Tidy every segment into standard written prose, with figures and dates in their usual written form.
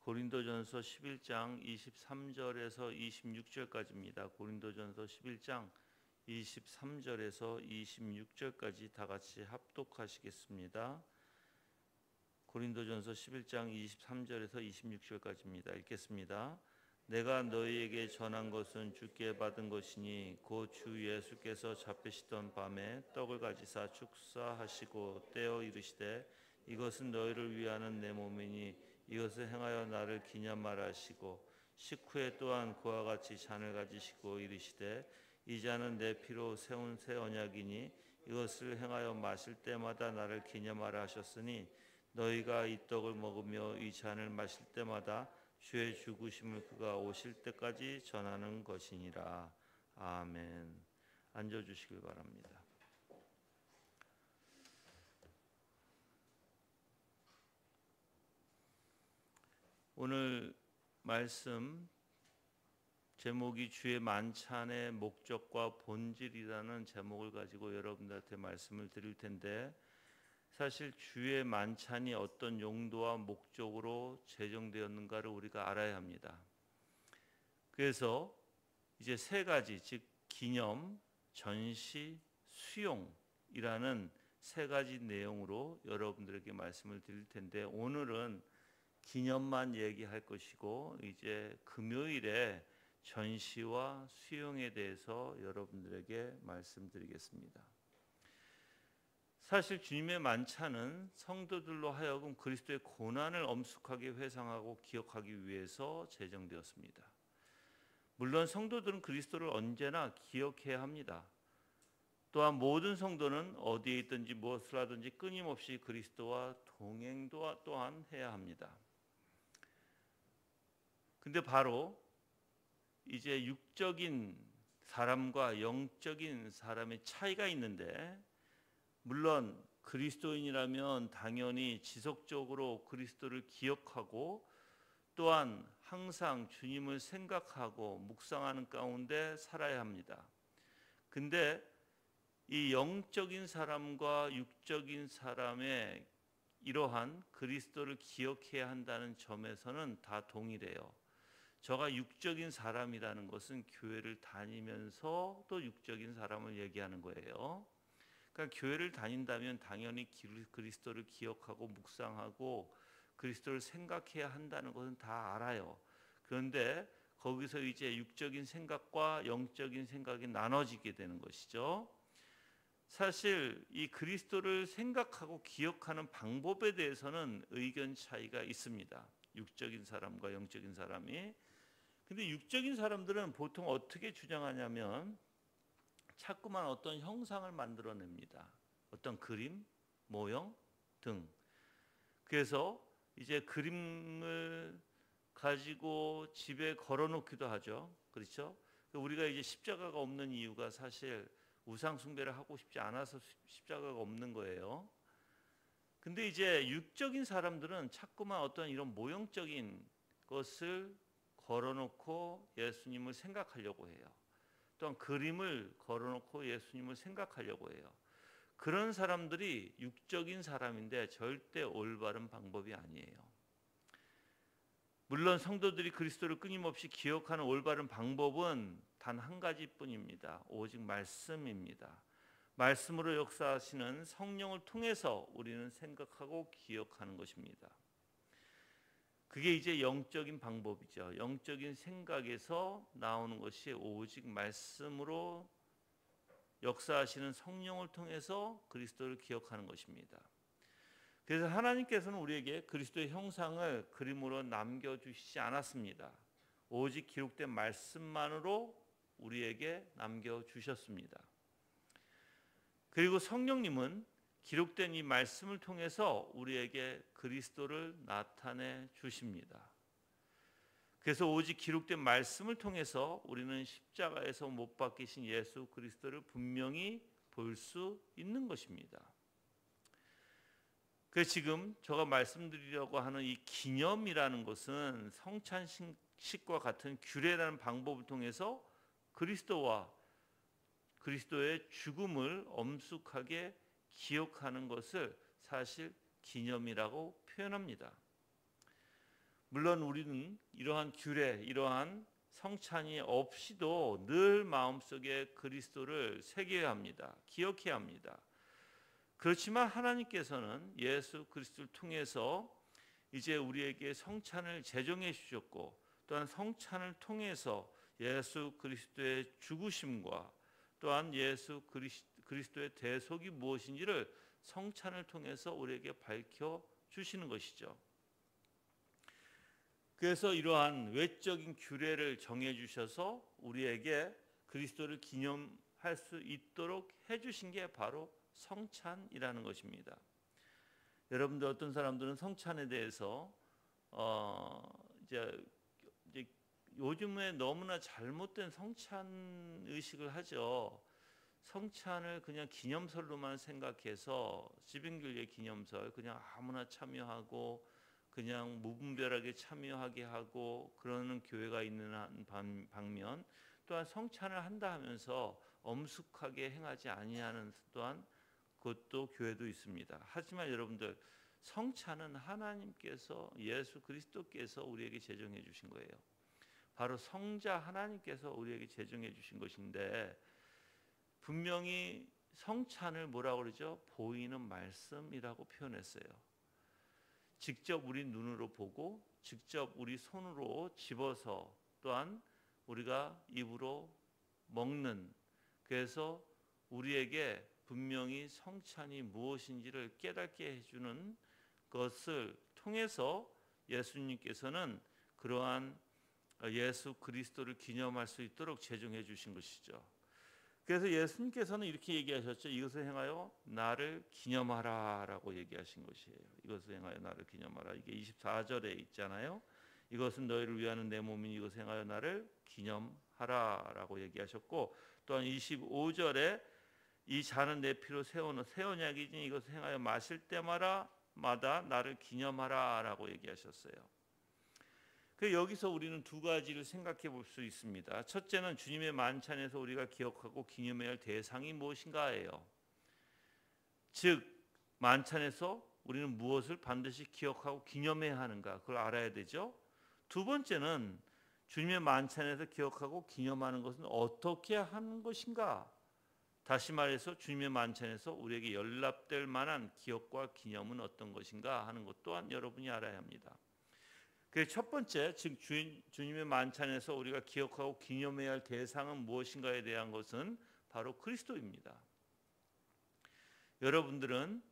고린도전서 11장 23절에서 26절까지입니다. 고린도전서 11장 23절에서 26절까지 다 같이 합독하시겠습니다. 고린도전서 11장 23절에서 26절까지입니다. 읽겠습니다. 내가 너희에게 전한 것은 주께 받은 것이니 곧 주 예수께서 잡히시던 밤에 떡을 가지사 축사하시고 떼어 이르시되 이것은 너희를 위하는 내 몸이니 이것을 행하여 나를 기념하라 하시고 식후에 또한 그와 같이 잔을 가지시고 이르시되 이 잔은 내 피로 세운 새 언약이니 이것을 행하여 마실 때마다 나를 기념하라 하셨으니 너희가 이 떡을 먹으며 이 잔을 마실 때마다 주의 죽으심을 그가 오실 때까지 전하는 것이니라. 아멘. 앉아주시길 바랍니다. 오늘 말씀 제목이 주의 만찬의 목적과 본질이라는 제목을 가지고 여러분들한테 말씀을 드릴 텐데, 사실 주의 만찬이 어떤 용도와 목적으로 제정되었는가를 우리가 알아야 합니다. 그래서 이제 세 가지, 즉 기념, 전시, 수용이라는 세 가지 내용으로 여러분들에게 말씀을 드릴 텐데, 오늘은 기념만 얘기할 것이고 이제 금요일에 전시와 수용에 대해서 여러분들에게 말씀드리겠습니다. 사실 주님의 만찬은 성도들로 하여금 그리스도의 고난을 엄숙하게 회상하고 기억하기 위해서 제정되었습니다. 물론 성도들은 그리스도를 언제나 기억해야 합니다. 또한 모든 성도는 어디에 있든지 무엇을 하든지 끊임없이 그리스도와 동행도 또한 해야 합니다. 근데 바로 이제 육적인 사람과 영적인 사람의 차이가 있는데, 물론 그리스도인이라면 당연히 지속적으로 그리스도를 기억하고 또한 항상 주님을 생각하고 묵상하는 가운데 살아야 합니다. 근데 이 영적인 사람과 육적인 사람의 이러한 그리스도를 기억해야 한다는 점에서는 다 동일해요. 저가 육적인 사람이라는 것은 교회를 다니면서 또 육적인 사람을 얘기하는 거예요. 그러니까 교회를 다닌다면 당연히 그리스도를 기억하고 묵상하고 그리스도를 생각해야 한다는 것은 다 알아요. 그런데 거기서 이제 육적인 생각과 영적인 생각이 나눠지게 되는 것이죠. 사실 이 그리스도를 생각하고 기억하는 방법에 대해서는 의견 차이가 있습니다. 육적인 사람과 영적인 사람이. 근데 육적인 사람들은 보통 어떻게 주장하냐면 자꾸만 어떤 형상을 만들어냅니다. 어떤 그림, 모형 등. 그래서 이제 그림을 가지고 집에 걸어놓기도 하죠. 그렇죠? 우리가 이제 십자가가 없는 이유가 사실 우상 숭배를 하고 싶지 않아서 십자가가 없는 거예요. 근데 이제 육적인 사람들은 자꾸만 어떤 이런 모형적인 것을 걸어놓고 예수님을 생각하려고 해요. 또한 그림을 걸어놓고 예수님을 생각하려고 해요. 그런 사람들이 육적인 사람인데 절대 올바른 방법이 아니에요. 물론 성도들이 그리스도를 끊임없이 기억하는 올바른 방법은 단 한 가지뿐입니다. 오직 말씀입니다. 말씀으로 역사하시는 성령을 통해서 우리는 생각하고 기억하는 것입니다. 그게 이제 영적인 방법이죠. 영적인 생각에서 나오는 것이 오직 말씀으로 역사하시는 성령을 통해서 그리스도를 기억하는 것입니다. 그래서 하나님께서는 우리에게 그리스도의 형상을 그림으로 남겨주시지 않았습니다. 오직 기록된 말씀만으로 우리에게 남겨주셨습니다. 그리고 성령님은 기록된 이 말씀을 통해서 우리에게 그리스도를 나타내 주십니다. 그래서 오직 기록된 말씀을 통해서 우리는 십자가에서 못 박히신 예수 그리스도를 분명히 볼 수 있는 것입니다. 그래서 지금 제가 말씀드리려고 하는 이 기념이라는 것은 성찬식과 같은 규례라는 방법을 통해서 그리스도와 그리스도의 죽음을 엄숙하게 기억하는 것을 사실 기념이라고 표현합니다. 물론 우리는 이러한 규례, 이러한 성찬이 없이도 늘 마음속에 그리스도를 새겨야 합니다. 기억해야 합니다. 그렇지만 하나님께서는 예수 그리스도를 통해서 이제 우리에게 성찬을 제정해 주셨고, 또한 성찬을 통해서 예수 그리스도의 죽으심과 또한 예수 그리스도의 대속이 무엇인지를 성찬을 통해서 우리에게 밝혀 주시는 것이죠. 그래서 이러한 외적인 규례를 정해 주셔서 우리에게 그리스도를 기념할 수 있도록 해 주신 게 바로 성찬이라는 것입니다. 여러분들 어떤 사람들은 성찬에 대해서 이제 요즘에 너무나 잘못된 성찬 의식을 하죠. 성찬을 그냥 기념설로만 생각해서 집인교회 기념설 그냥 아무나 참여하고 그냥 무분별하게 참여하게 하고 그러는 교회가 있는 반면, 또한 성찬을 한다 하면서 엄숙하게 행하지 아니하는 또한 그것도 교회도 있습니다. 하지만 여러분들, 성찬은 하나님께서 예수 그리스도께서 우리에게 제정해 주신 거예요. 바로 성자 하나님께서 우리에게 제정해 주신 것인데, 분명히 성찬을 뭐라고 그러죠? 보이는 말씀이라고 표현했어요. 직접 우리 눈으로 보고 직접 우리 손으로 집어서 또한 우리가 입으로 먹는, 그래서 우리에게 분명히 성찬이 무엇인지를 깨닫게 해주는 것을 통해서 예수님께서는 그러한 예수 그리스도를 기념할 수 있도록 제정해 주신 것이죠. 그래서 예수님께서는 이렇게 얘기하셨죠. 이것을 행하여 나를 기념하라 라고 얘기하신 것이에요. 이것을 행하여 나를 기념하라. 이게 24절에 있잖아요. 이것은 너희를 위하는 내 몸이니 이것을 행하여 나를 기념하라 라고 얘기하셨고, 또한 25절에 이 잔은 내 피로 새 언약이니 이것을 행하여 마실 때마다 나를 기념하라 라고 얘기하셨어요. 여기서 우리는 두 가지를 생각해 볼 수 있습니다. 첫째는 주님의 만찬에서 우리가 기억하고 기념해야 할 대상이 무엇인가예요. 즉 만찬에서 우리는 무엇을 반드시 기억하고 기념해야 하는가, 그걸 알아야 되죠. 두 번째는 주님의 만찬에서 기억하고 기념하는 것은 어떻게 하는 것인가. 다시 말해서 주님의 만찬에서 우리에게 연락될 만한 기억과 기념은 어떤 것인가 하는 것 또한 여러분이 알아야 합니다. 그래서 첫 번째, 즉 주님의 만찬에서 우리가 기억하고 기념해야 할 대상은 무엇인가에 대한 것은 바로 그리스도입니다. 여러분들은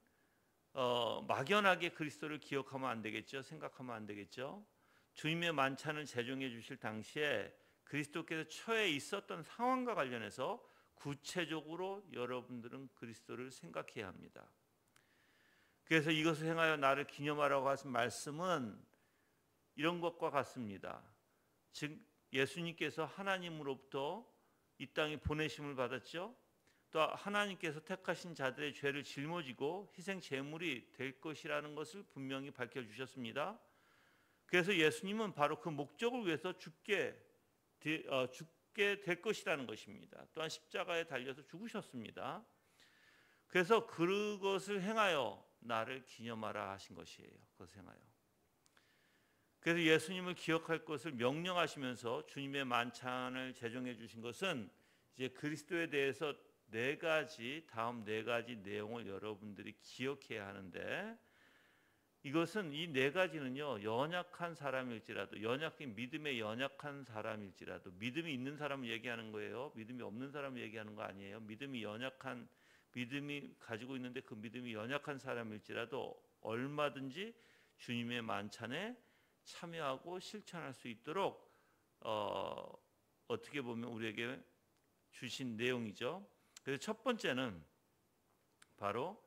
막연하게 그리스도를 기억하면 안 되겠죠. 생각하면 안 되겠죠. 주님의 만찬을 제정해 주실 당시에 그리스도께서 처해 있었던 상황과 관련해서 구체적으로 여러분들은 그리스도를 생각해야 합니다. 그래서 이것을 행하여 나를 기념하라고 하신 말씀은 이런 것과 같습니다. 즉 예수님께서 하나님으로부터 이 땅에 보내심을 받았죠. 또 하나님께서 택하신 자들의 죄를 жил모지고 희생 제물이 될 것이라는 것을 분명히 밝혀주셨습니다. 그래서 예수님은 바로 그 목적을 위해서 죽게 될 것이라는 것입니다. 또한 십자가에 달려서 죽으셨습니다. 그래서 그것을 행하여 나를 기념하라 하신 것이에요. 그것을 행하여. 그래서 예수님을 기억할 것을 명령하시면서 주님의 만찬을 제정해 주신 것은 이제 그리스도에 대해서 다음 네 가지 내용을 여러분들이 기억해야 하는데, 이것은 이 네 가지는요, 연약한 사람일지라도, 믿음에 연약한 사람일지라도, 믿음이 있는 사람을 얘기하는 거예요. 믿음이 없는 사람을 얘기하는 거 아니에요. 믿음이 가지고 있는데 그 믿음이 연약한 사람일지라도 얼마든지 주님의 만찬에 참여하고 실천할 수 있도록 어떻게 보면 우리에게 주신 내용이죠. 그래서 첫 번째는 바로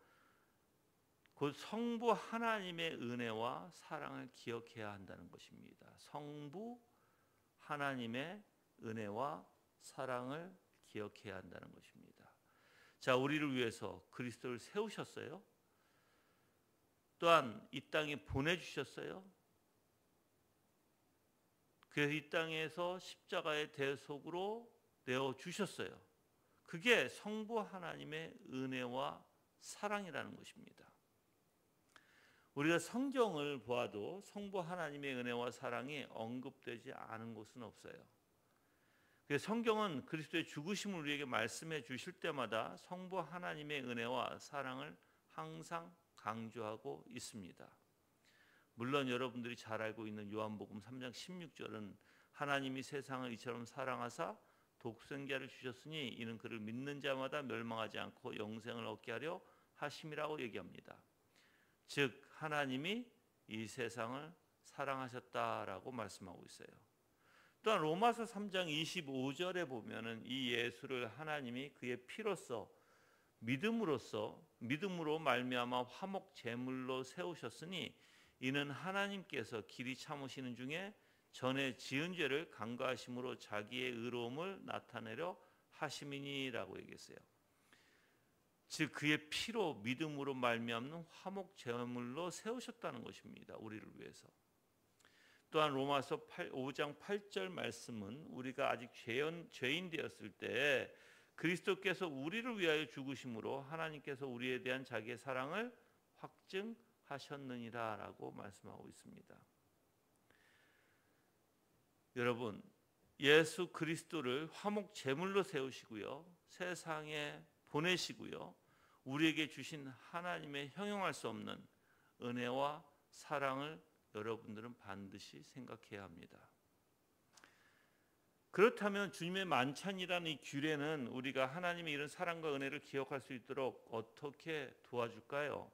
곧 성부 하나님의 은혜와 사랑을 기억해야 한다는 것입니다. 성부 하나님의 은혜와 사랑을 기억해야 한다는 것입니다. 자, 우리를 위해서 그리스도를 세우셨어요. 또한 이 땅에 보내주셨어요. 그래서 이 땅에서 십자가의 대속으로 내어주셨어요. 그게 성부 하나님의 은혜와 사랑이라는 것입니다. 우리가 성경을 보아도 성부 하나님의 은혜와 사랑이 언급되지 않은 곳은 없어요. 그래서 성경은 그리스도의 죽으심을 우리에게 말씀해 주실 때마다 성부 하나님의 은혜와 사랑을 항상 강조하고 있습니다. 물론 여러분들이 잘 알고 있는 요한복음 3장 16절은 하나님이 세상을 이처럼 사랑하사 독생자를 주셨으니 이는 그를 믿는 자마다 멸망하지 않고 영생을 얻게 하려 하심이라고 얘기합니다. 즉 하나님이 이 세상을 사랑하셨다라고 말씀하고 있어요. 또한 로마서 3장 25절에 보면은 이 예수를 하나님이 그의 피로써 믿음으로 말미암아 화목 제물로 세우셨으니 이는 하나님께서 길이 참으시는 중에 전에 지은 죄를 간과하심으로 자기의 의로움을 나타내려 하심이니라고 얘기했어요. 즉 그의 피로 믿음으로 말미암는 화목 제물로 세우셨다는 것입니다. 우리를 위해서. 또한 로마서 5장 8절 말씀은 우리가 아직 죄인 되었을 때 그리스도께서 우리를 위하여 죽으심으로 하나님께서 우리에 대한 자기의 사랑을 확증하셨느니라라고 말씀하고 있습니다. 여러분, 예수 그리스도를 화목 제물로 세우시고요, 세상에 보내시고요, 우리에게 주신 하나님의 형용할 수 없는 은혜와 사랑을 여러분들은 반드시 생각해야 합니다. 그렇다면 주님의 만찬이라는 이 규례는 우리가 하나님의 이런 사랑과 은혜를 기억할 수 있도록 어떻게 도와줄까요?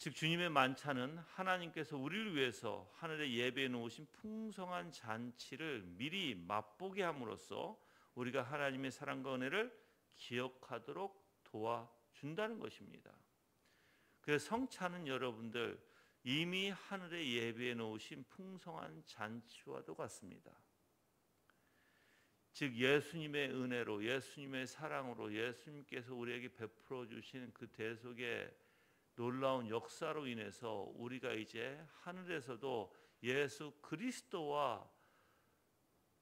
즉 주님의 만찬은 하나님께서 우리를 위해서 하늘에 예배해 놓으신 풍성한 잔치를 미리 맛보게 함으로써 우리가 하나님의 사랑과 은혜를 기억하도록 도와준다는 것입니다. 그래서 성찬은 여러분들 이미 하늘에 예배해 놓으신 풍성한 잔치와도 같습니다. 즉 예수님의 은혜로, 예수님의 사랑으로, 예수님께서 우리에게 베풀어 주신 그 대속의 놀라운 역사로 인해서 우리가 이제 하늘에서도 예수 그리스도와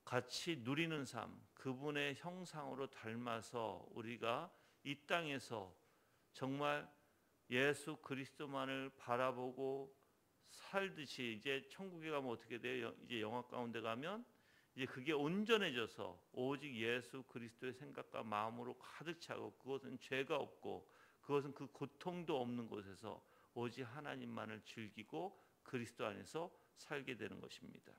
같이 누리는 삶, 그분의 형상으로 닮아서 우리가 이 땅에서 정말 예수 그리스도만을 바라보고 살듯이 이제 천국에 가면 어떻게 돼요? 이제 영화 가운데 가면 이제 그게 온전해져서 오직 예수 그리스도의 생각과 마음으로 가득 차고, 그것은 죄가 없고 그것은 그 고통도 없는 곳에서 오직 하나님만을 즐기고 그리스도 안에서 살게 되는 것입니다.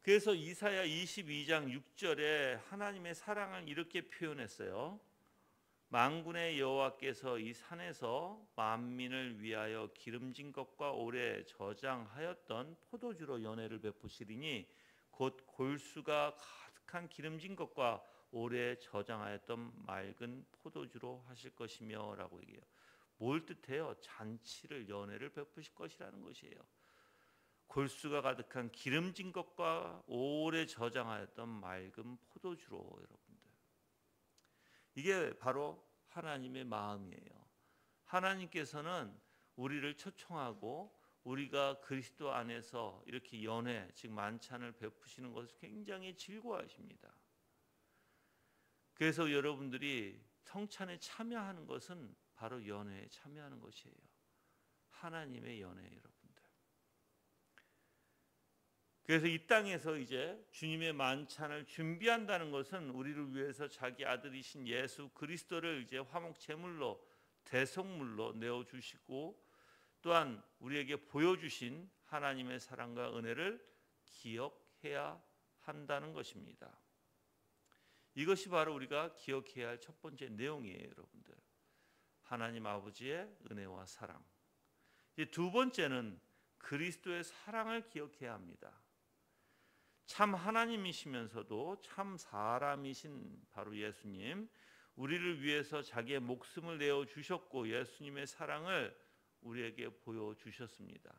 그래서 이사야 22장 6절에 하나님의 사랑을 이렇게 표현했어요. 만군의 여호와께서 이 산에서 만민을 위하여 기름진 것과 오래 저장하였던 포도주로 연회를 베푸시리니 곧 골수가 가득한 기름진 것과 오래 저장하였던 맑은 포도주로 하실 것이며 라고 얘기해요. 뭘 뜻해요? 잔치를, 연회를 베푸실 것이라는 것이에요. 골수가 가득한 기름진 것과 오래 저장하였던 맑은 포도주로. 여러분들, 이게 바로 하나님의 마음이에요. 하나님께서는 우리를 초청하고 우리가 그리스도 안에서 이렇게 연회, 즉 만찬을 베푸시는 것을 굉장히 즐거워하십니다. 그래서 여러분들이 성찬에 참여하는 것은 바로 연회에 참여하는 것이에요. 하나님의 연회, 여러분들. 그래서 이 땅에서 이제 주님의 만찬을 준비한다는 것은 우리를 위해서 자기 아들이신 예수 그리스도를 이제 화목 제물로, 대속물로 내어 주시고, 또한 우리에게 보여주신 하나님의 사랑과 은혜를 기억해야 한다는 것입니다. 이것이 바로 우리가 기억해야 할 첫 번째 내용이에요, 여러분들. 하나님 아버지의 은혜와 사랑. 이제 두 번째는 그리스도의 사랑을 기억해야 합니다. 참 하나님이시면서도 참 사람이신 바로 예수님, 우리를 위해서 자기의 목숨을 내어 주셨고 예수님의 사랑을 우리에게 보여주셨습니다.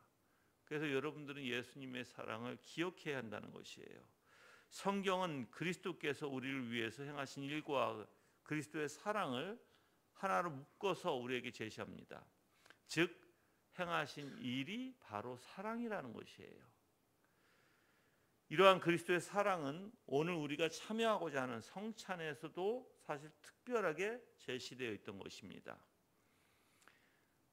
그래서 여러분들은 예수님의 사랑을 기억해야 한다는 것이에요. 성경은 그리스도께서 우리를 위해서 행하신 일과 그리스도의 사랑을 하나로 묶어서 우리에게 제시합니다. 즉 행하신 일이 바로 사랑이라는 것이에요. 이러한 그리스도의 사랑은 오늘 우리가 참여하고자 하는 성찬에서도 사실 특별하게 제시되어 있던 것입니다.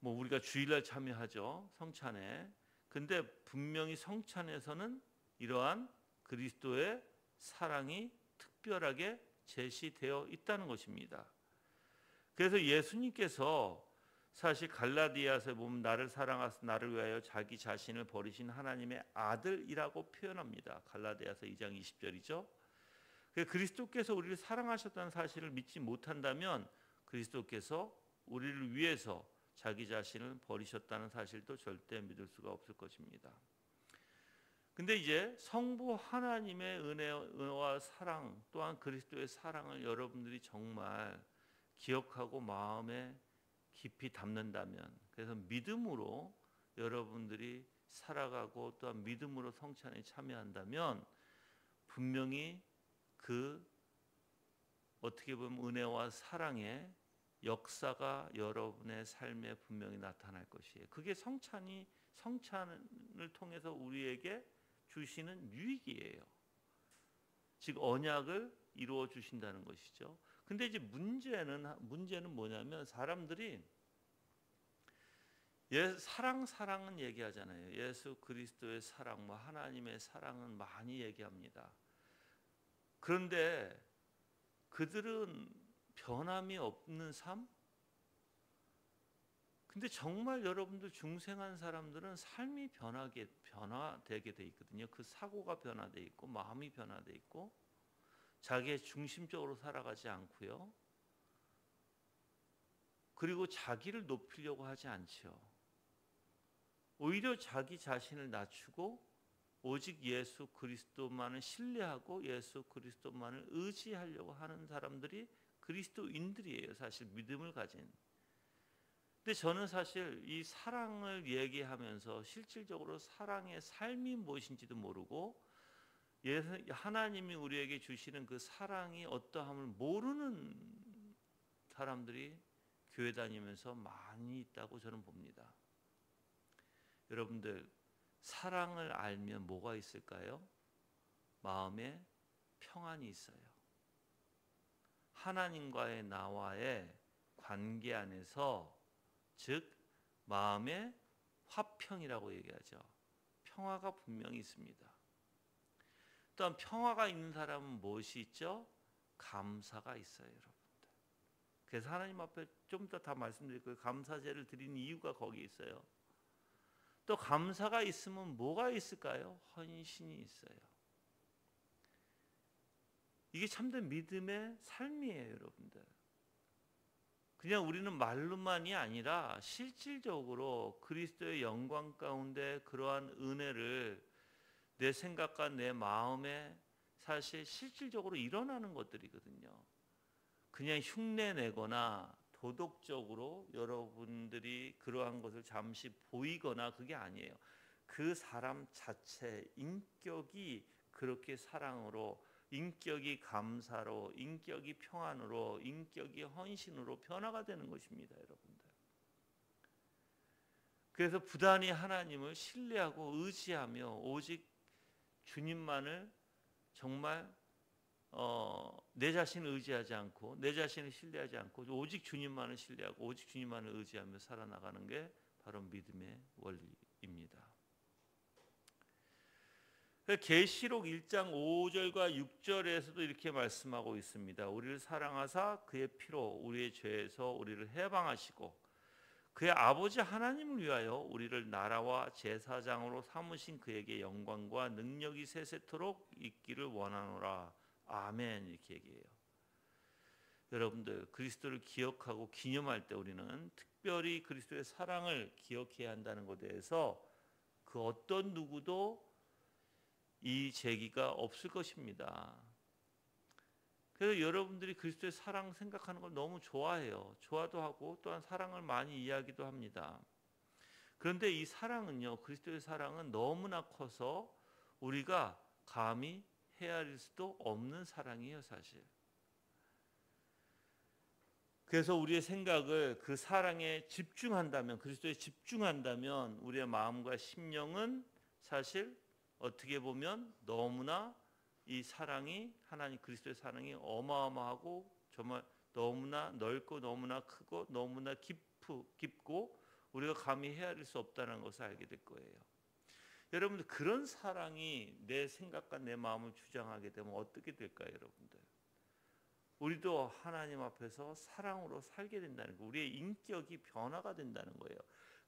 뭐 우리가 주일날 참여하죠, 성찬에. 근데 분명히 성찬에서는 이러한 그리스도의 사랑이 특별하게 제시되어 있다는 것입니다. 그래서 예수님께서 사실 갈라디아서에 보면 나를 사랑하사 나를 위하여 자기 자신을 버리신 하나님의 아들이라고 표현합니다. 갈라디아서 2장 20절이죠. 그리스도께서 우리를 사랑하셨다는 사실을 믿지 못한다면 그리스도께서 우리를 위해서 자기 자신을 버리셨다는 사실도 절대 믿을 수가 없을 것입니다. 근데 이제 성부 하나님의 은혜와 사랑 또한 그리스도의 사랑을 여러분들이 정말 기억하고 마음에 깊이 담는다면, 그래서 믿음으로 여러분들이 살아가고 또한 믿음으로 성찬에 참여한다면 분명히 그 어떻게 보면 은혜와 사랑의 역사가 여러분의 삶에 분명히 나타날 것이에요. 그게 성찬을 통해서 우리에게 주시는 유익이에요. 즉 언약을 이루어 주신다는 것이죠. 근데 이제 문제는 뭐냐면 사람들이 사랑은 얘기하잖아요. 예수 그리스도의 사랑, 하나님의 사랑은 많이 얘기합니다. 그런데 그들은 변함이 없는 삶? 근데 정말 여러분들 중생한 사람들은 삶이 변화되게 돼 있거든요. 그 사고가 변화돼 있고 마음이 변화돼 있고 자기의 중심적으로 살아가지 않고요. 그리고 자기를 높이려고 하지 않죠. 오히려 자기 자신을 낮추고 오직 예수 그리스도만을 신뢰하고 예수 그리스도만을 의지하려고 하는 사람들이 그리스도인들이에요. 사실 믿음을 가진. 근데 저는 사실 이 사랑을 얘기하면서 실질적으로 사랑의 삶이 무엇인지도 모르고 하나님이 우리에게 주시는 그 사랑이 어떠함을 모르는 사람들이 교회 다니면서 많이 있다고 저는 봅니다. 여러분들 사랑을 알면 뭐가 있을까요? 마음에 평안이 있어요. 하나님과의 나와의 관계 안에서 즉 마음의 화평이라고 얘기하죠. 평화가 분명히 있습니다. 또한 평화가 있는 사람은 무엇이 있죠? 감사가 있어요, 여러분들. 그래서 하나님 앞에 좀 이따 다 말씀드릴 거예요. 감사제를 드리는 이유가 거기 있어요. 또 감사가 있으면 뭐가 있을까요? 헌신이 있어요. 이게 참된 믿음의 삶이에요, 여러분들. 그냥 우리는 말로만이 아니라 실질적으로 그리스도의 영광 가운데 그러한 은혜를 내 생각과 내 마음에 사실 실질적으로 일어나는 것들이거든요. 그냥 흉내내거나 도덕적으로 여러분들이 그러한 것을 잠시 보이거나 그게 아니에요. 그 사람 자체 인격이 그렇게 사랑으로, 인격이 감사로, 인격이 평안으로, 인격이 헌신으로 변화가 되는 것입니다, 여러분들. 그래서 부단히 하나님을 신뢰하고 의지하며 오직 주님만을 정말 내 자신을 의지하지 않고 내 자신을 신뢰하지 않고 오직 주님만을 신뢰하고 오직 주님만을 의지하며 살아나가는 게 바로 믿음의 원리입니다. 계시록 1장 5절과 6절에서도 이렇게 말씀하고 있습니다. 우리를 사랑하사 그의 피로 우리의 죄에서 우리를 해방하시고 그의 아버지 하나님을 위하여 우리를 나라와 제사장으로 삼으신 그에게 영광과 능력이 세세토록 있기를 원하노라. 아멘. 이렇게 얘기해요. 여러분들 그리스도를 기억하고 기념할 때 우리는 특별히 그리스도의 사랑을 기억해야 한다는 것에 대해서 그 어떤 누구도 이 제기가 없을 것입니다. 그래서 여러분들이 그리스도의 사랑 생각하는 걸 너무 좋아해요. 좋아도 하고 또한 사랑을 많이 이야기도 합니다. 그런데 이 사랑은요, 그리스도의 사랑은 너무나 커서 우리가 감히 헤아릴 수도 없는 사랑이에요, 사실. 그래서 우리의 생각을 그 사랑에 집중한다면, 그리스도에 집중한다면 우리의 마음과 심령은 사실 어떻게 보면 너무나 이 사랑이, 하나님 그리스도의 사랑이 어마어마하고 정말 너무나 넓고 너무나 크고 너무나 깊고 우리가 감히 헤아릴 수 없다는 것을 알게 될 거예요. 여러분들, 그런 사랑이 내 생각과 내 마음을 주장하게 되면 어떻게 될까요, 여러분들? 우리도 하나님 앞에서 사랑으로 살게 된다는 거, 우리의 인격이 변화가 된다는 거예요.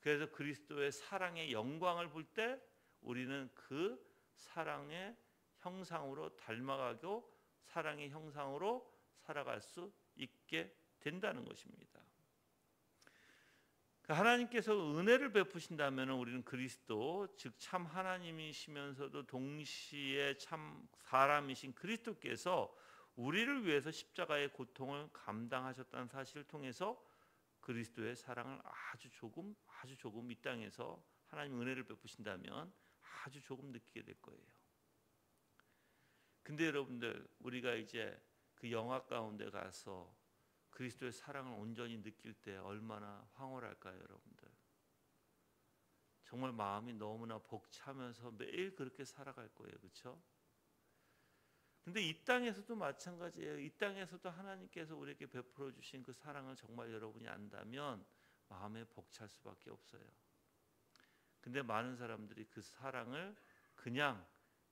그래서 그리스도의 사랑의 영광을 볼 때 우리는 그 사랑의 형상으로 닮아가고 사랑의 형상으로 살아갈 수 있게 된다는 것입니다. 하나님께서 은혜를 베푸신다면 우리는 그리스도, 즉 참 하나님이시면서도 동시에 참 사람이신 그리스도께서 우리를 위해서 십자가의 고통을 감당하셨다는 사실을 통해서 그리스도의 사랑을 아주 조금 이 땅에서 하나님 은혜를 베푸신다면 아주 조금 느끼게 될 거예요. 근데 여러분들, 우리가 이제 그 영화 가운데 가서 그리스도의 사랑을 온전히 느낄 때 얼마나 황홀할까요, 여러분들? 정말 마음이 너무나 벅차면서 매일 그렇게 살아갈 거예요, 그렇죠? 근데 이 땅에서도 마찬가지예요. 이 땅에서도 하나님께서 우리에게 베풀어 주신 그 사랑을 정말 여러분이 안다면 마음에 벅찰 수밖에 없어요. 근데 많은 사람들이 그 사랑을 그냥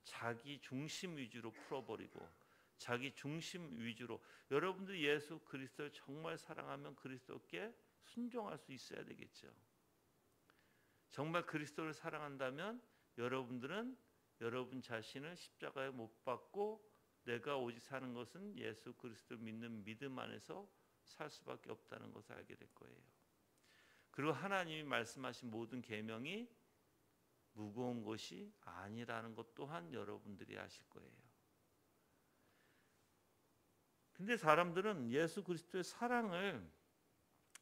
자기 중심 위주로 풀어버리고 자기 중심 위주로, 여러분들이 예수 그리스도를 정말 사랑하면 그리스도께 순종할 수 있어야 되겠죠. 정말 그리스도를 사랑한다면 여러분들은 여러분 자신을 십자가에 못 박고 내가 오직 사는 것은 예수 그리스도를 믿는 믿음 안에서 살 수밖에 없다는 것을 알게 될 거예요. 그리고 하나님이 말씀하신 모든 계명이 무거운 것이 아니라는 것 또한 여러분들이 아실 거예요. 근데 사람들은 예수 그리스도의 사랑을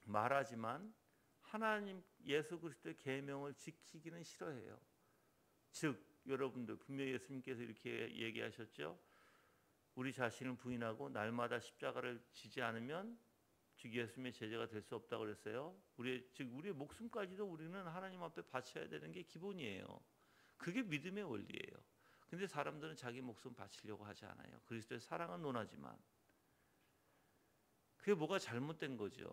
말하지만 하나님 예수 그리스도의 계명을 지키기는 싫어해요. 즉 여러분들, 분명히 예수님께서 이렇게 얘기하셨죠. 우리 자신을 부인하고 날마다 십자가를 지지 않으면 즉 예수님의 제자가 될 수 없다고 그랬어요. 우리의 목숨까지도 우리는 하나님 앞에 바쳐야 되는 게 기본이에요. 그게 믿음의 원리예요. 근데 사람들은 자기 목숨 바치려고 하지 않아요. 그리스도의 사랑은 논하지만 그게 뭐가 잘못된 거죠.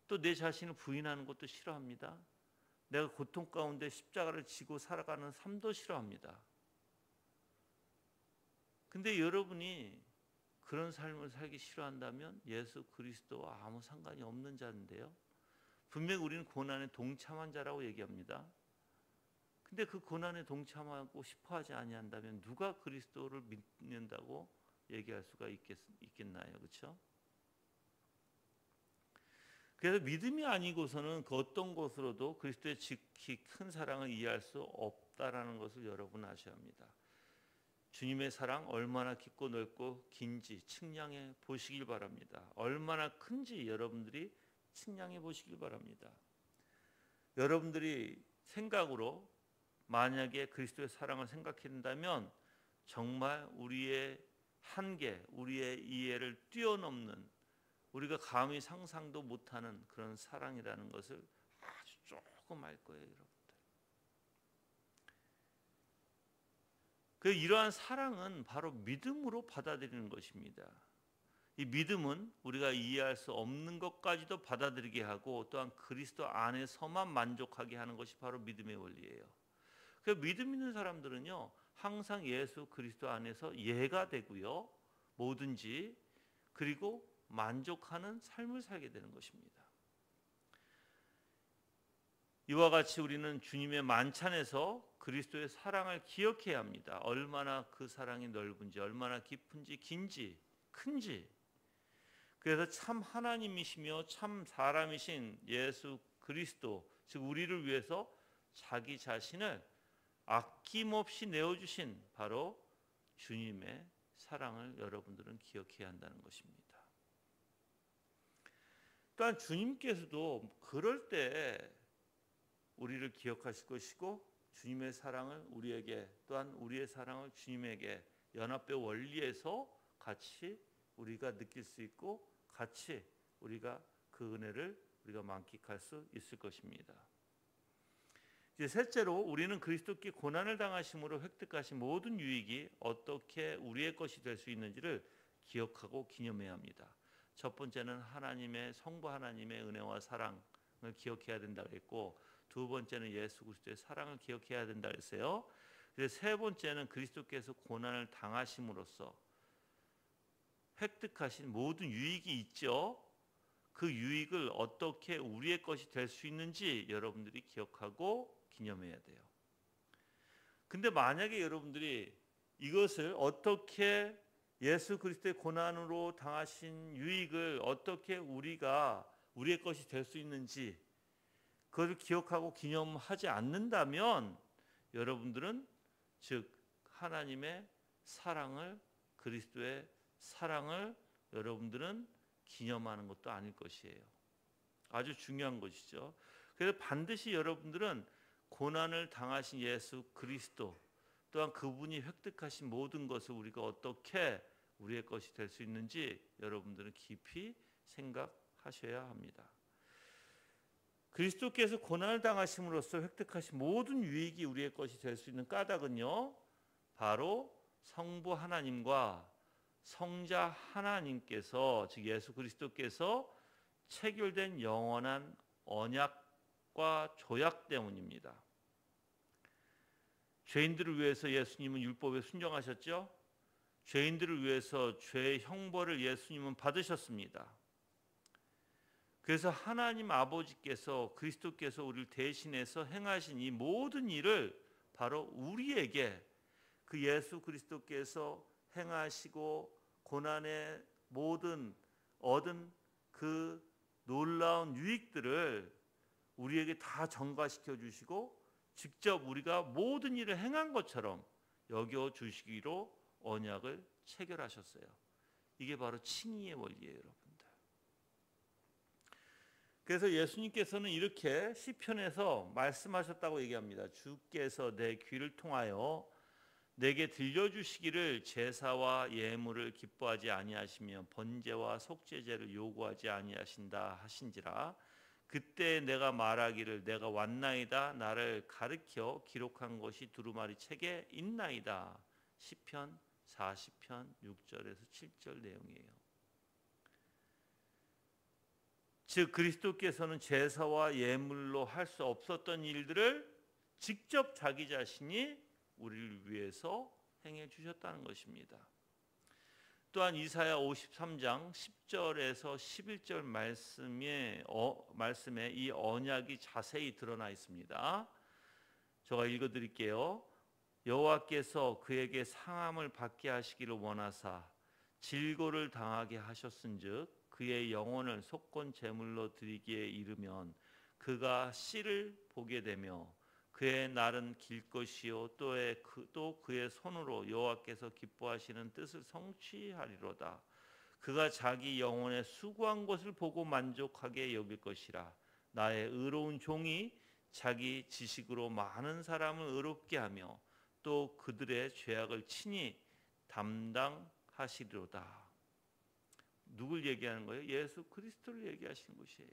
또 내 자신을 부인하는 것도 싫어합니다. 내가 고통 가운데 십자가를 지고 살아가는 삶도 싫어합니다. 근데 여러분이 그런 삶을 살기 싫어한다면 예수 그리스도와 아무 상관이 없는 자인데요. 분명히 우리는 고난에 동참한 자라고 얘기합니다. 근데 그 고난에 동참하고 싶어 하지 아니한다면 누가 그리스도를 믿는다고 얘기할 수가 있겠나요? 그렇죠? 그래서 믿음이 아니고서는 그 어떤 것으로도 그리스도의 지극히 큰 사랑을 이해할 수 없다라는 것을 여러분 아셔야 합니다. 주님의 사랑 얼마나 깊고 넓고 긴지 측량해 보시길 바랍니다. 얼마나 큰지 여러분들이 측량해 보시길 바랍니다. 여러분들이 생각으로 만약에 그리스도의 사랑을 생각한다면 정말 우리의 한계, 우리의 이해를 뛰어넘는, 우리가 감히 상상도 못하는 그런 사랑이라는 것을 아주 조금 알 거예요, 여러분들. 이러한 사랑은 바로 믿음으로 받아들이는 것입니다. 이 믿음은 우리가 이해할 수 없는 것까지도 받아들이게 하고 또한 그리스도 안에서만 만족하게 하는 것이 바로 믿음의 원리예요. 믿음 있는 사람들은요, 항상 예수 그리스도 안에서 예가 되고요, 뭐든지 그리고 만족하는 삶을 살게 되는 것입니다. 이와 같이 우리는 주님의 만찬에서 그리스도의 사랑을 기억해야 합니다. 얼마나 그 사랑이 넓은지, 얼마나 깊은지, 긴지, 큰지. 그래서 참 하나님이시며 참 사람이신 예수 그리스도, 즉 우리를 위해서 자기 자신을 아낌없이 내어주신 바로 주님의 사랑을 여러분들은 기억해야 한다는 것입니다. 또한 주님께서도 그럴 때 우리를 기억하실 것이고 주님의 사랑을 우리에게, 또한 우리의 사랑을 주님에게 연합의 원리에서 같이 우리가 느낄 수 있고 같이 우리가 그 은혜를 우리가 만끽할 수 있을 것입니다. 이제 셋째로, 우리는 그리스도께 고난을 당하심으로 획득하신 모든 유익이 어떻게 우리의 것이 될 수 있는지를 기억하고 기념해야 합니다. 첫 번째는 하나님의 성부 하나님의 은혜와 사랑, 기억해야 된다 그랬고, 두 번째는 예수 그리스도의 사랑을 기억해야 된다 그랬어요. 그래서 세 번째는 그리스도께서 고난을 당하심으로써 획득하신 모든 유익이 있죠. 그 유익을 어떻게 우리의 것이 될 수 있는지 여러분들이 기억하고 기념해야 돼요. 근데 만약에 여러분들이 이것을 어떻게 예수 그리스도의 고난으로 당하신 유익을 어떻게 우리가 우리의 것이 될 수 있는지 그것을 기억하고 기념하지 않는다면 여러분들은 즉 하나님의 사랑을, 그리스도의 사랑을 여러분들은 기념하는 것도 아닐 것이에요. 아주 중요한 것이죠. 그래서 반드시 여러분들은 고난을 당하신 예수 그리스도, 또한 그분이 획득하신 모든 것을 우리가 어떻게 우리의 것이 될 수 있는지 여러분들은 깊이 생각하셔야 합니다. 그리스도께서 고난을 당하심으로써 획득하신 모든 유익이 우리의 것이 될 수 있는 까닭은요, 바로 성부 하나님과 성자 하나님께서, 즉 예수 그리스도께서 체결된 영원한 언약과 조약 때문입니다. 죄인들을 위해서 예수님은 율법에 순종하셨죠. 죄인들을 위해서 죄의 형벌을 예수님은 받으셨습니다. 그래서 하나님 아버지께서, 그리스도께서 우리를 대신해서 행하신 이 모든 일을 바로 우리에게 그 예수 그리스도께서 행하시고 고난의 모든 얻은 그 놀라운 유익들을 우리에게 다 전가시켜 주시고 직접 우리가 모든 일을 행한 것처럼 여겨 주시기로 언약을 체결하셨어요. 이게 바로 칭의의 원리예요, 여러분들. 그래서 예수님께서는 이렇게 시편에서 말씀하셨다고 얘기합니다. 주께서 내 귀를 통하여 내게 들려주시기를 제사와 예물을 기뻐하지 아니하시며 번제와 속죄제를 요구하지 아니하신다 하신지라. 그때 내가 말하기를 내가 왔나이다. 나를 가르쳐 기록한 것이 두루마리 책에 있나이다. 시편 40편 6절에서 7절 내용이에요. 즉 그리스도께서는 제사와 예물로 할 수 없었던 일들을 직접 자기 자신이 우리를 위해서 행해 주셨다는 것입니다. 또한 이사야 53장 10절에서 11절 말씀에 이 언약이 자세히 드러나 있습니다. 제가 읽어드릴게요. 여호와께서 그에게 상함을 받게 하시기를 원하사 질고를 당하게 하셨은즉 그의 영혼을 속건 제물로 드리기에 이르면 그가 씨를 보게 되며 그의 날은 길 것이요 또 그의 손으로 여호와께서 기뻐하시는 뜻을 성취하리로다. 그가 자기 영혼의 수고한 것을 보고 만족하게 여길 것이라. 나의 의로운 종이 자기 지식으로 많은 사람을 의롭게 하며 또 그들의 죄악을 친히 담당하시리로다. 누굴 얘기하는 거예요? 예수 그리스도를 얘기하시는 것이에요.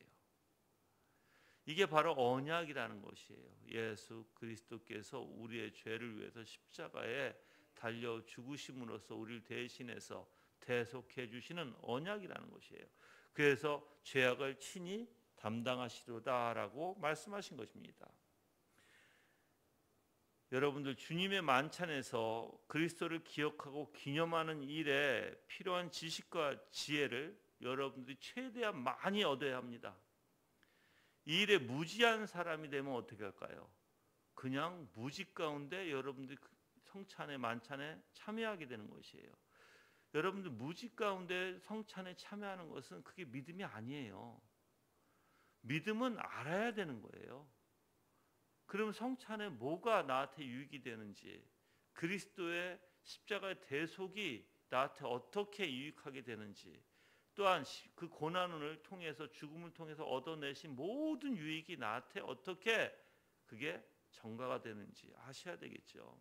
이게 바로 언약이라는 것이에요. 예수 그리스도께서 우리의 죄를 위해서 십자가에 달려 죽으심으로써 우리를 대신해서 대속해 주시는 언약이라는 것이에요. 그래서 죄악을 친히 담당하시리로다라고 말씀하신 것입니다. 여러분들 주님의 만찬에서 그리스도를 기억하고 기념하는 일에 필요한 지식과 지혜를 여러분들이 최대한 많이 얻어야 합니다. 이 일에 무지한 사람이 되면 어떻게 할까요? 그냥 무지 가운데 여러분들이 성찬의 만찬에 참여하게 되는 것이에요. 여러분들 무지 가운데 성찬에 참여하는 것은 그게 믿음이 아니에요. 믿음은 알아야 되는 거예요. 그럼 성찬에 뭐가 나한테 유익이 되는지, 그리스도의 십자가의 대속이 나한테 어떻게 유익하게 되는지, 또한 그 고난을 통해서 죽음을 통해서 얻어내신 모든 유익이 나한테 어떻게 그게 전가가 되는지 아셔야 되겠죠.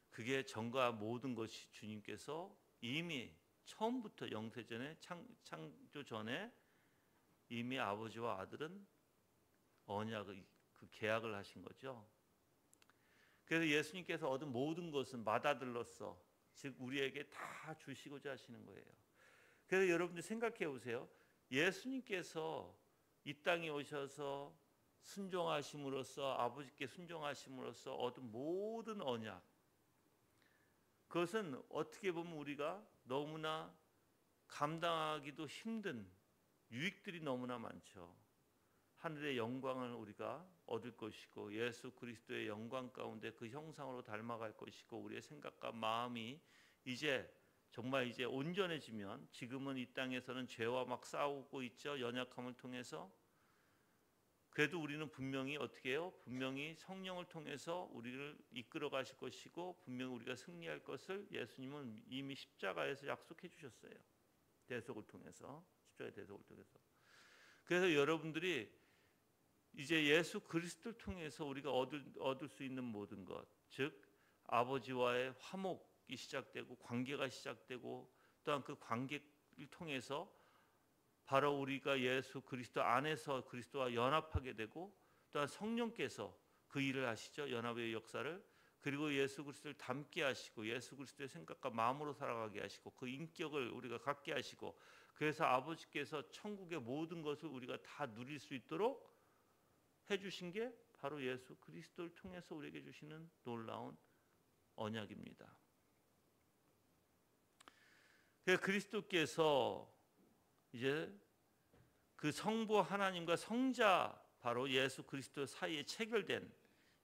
그게 전가 모든 것이 주님께서 이미 처음부터 영세전에 창조 전에 이미 아버지와 아들은 언약을 그 계약을 하신 거죠. 그래서 예수님께서 얻은 모든 것은 맏아들로서 즉 우리에게 다 주시고자 하시는 거예요. 그래서 여러분들 생각해 보세요. 예수님께서 이 땅에 오셔서 순종하심으로써 아버지께 순종하심으로써 얻은 모든 언약, 그것은 어떻게 보면 우리가 너무나 감당하기도 힘든 유익들이 너무나 많죠. 하늘의 영광을 우리가 얻을 것이고 예수 그리스도의 영광 가운데 그 형상으로 닮아갈 것이고 우리의 생각과 마음이 이제 정말 이제 온전해지면, 지금은 이 땅에서는 죄와 막 싸우고 있죠. 연약함을 통해서. 그래도 우리는 분명히 어떻게 해요? 분명히 성령을 통해서 우리를 이끌어 가실 것이고 분명히 우리가 승리할 것을 예수님은 이미 십자가에서 약속해 주셨어요. 대속을 통해서, 십자가의 대속을 통해서. 그래서 여러분들이 이제 예수 그리스도를 통해서 우리가 얻을 수 있는 모든 것, 즉 아버지와의 화목이 시작되고 관계가 시작되고, 또한 그 관계를 통해서 바로 우리가 예수 그리스도 안에서 그리스도와 연합하게 되고, 또한 성령께서 그 일을 하시죠. 연합의 역사를. 그리고 예수 그리스도를 닮게 하시고 예수 그리스도의 생각과 마음으로 살아가게 하시고 그 인격을 우리가 갖게 하시고, 그래서 아버지께서 천국의 모든 것을 우리가 다 누릴 수 있도록 해주신 게 바로 예수 그리스도를 통해서 우리에게 주시는 놀라운 언약입니다. 그리스도께서 이제 그 성부 하나님과 성자 바로 예수 그리스도 사이에 체결된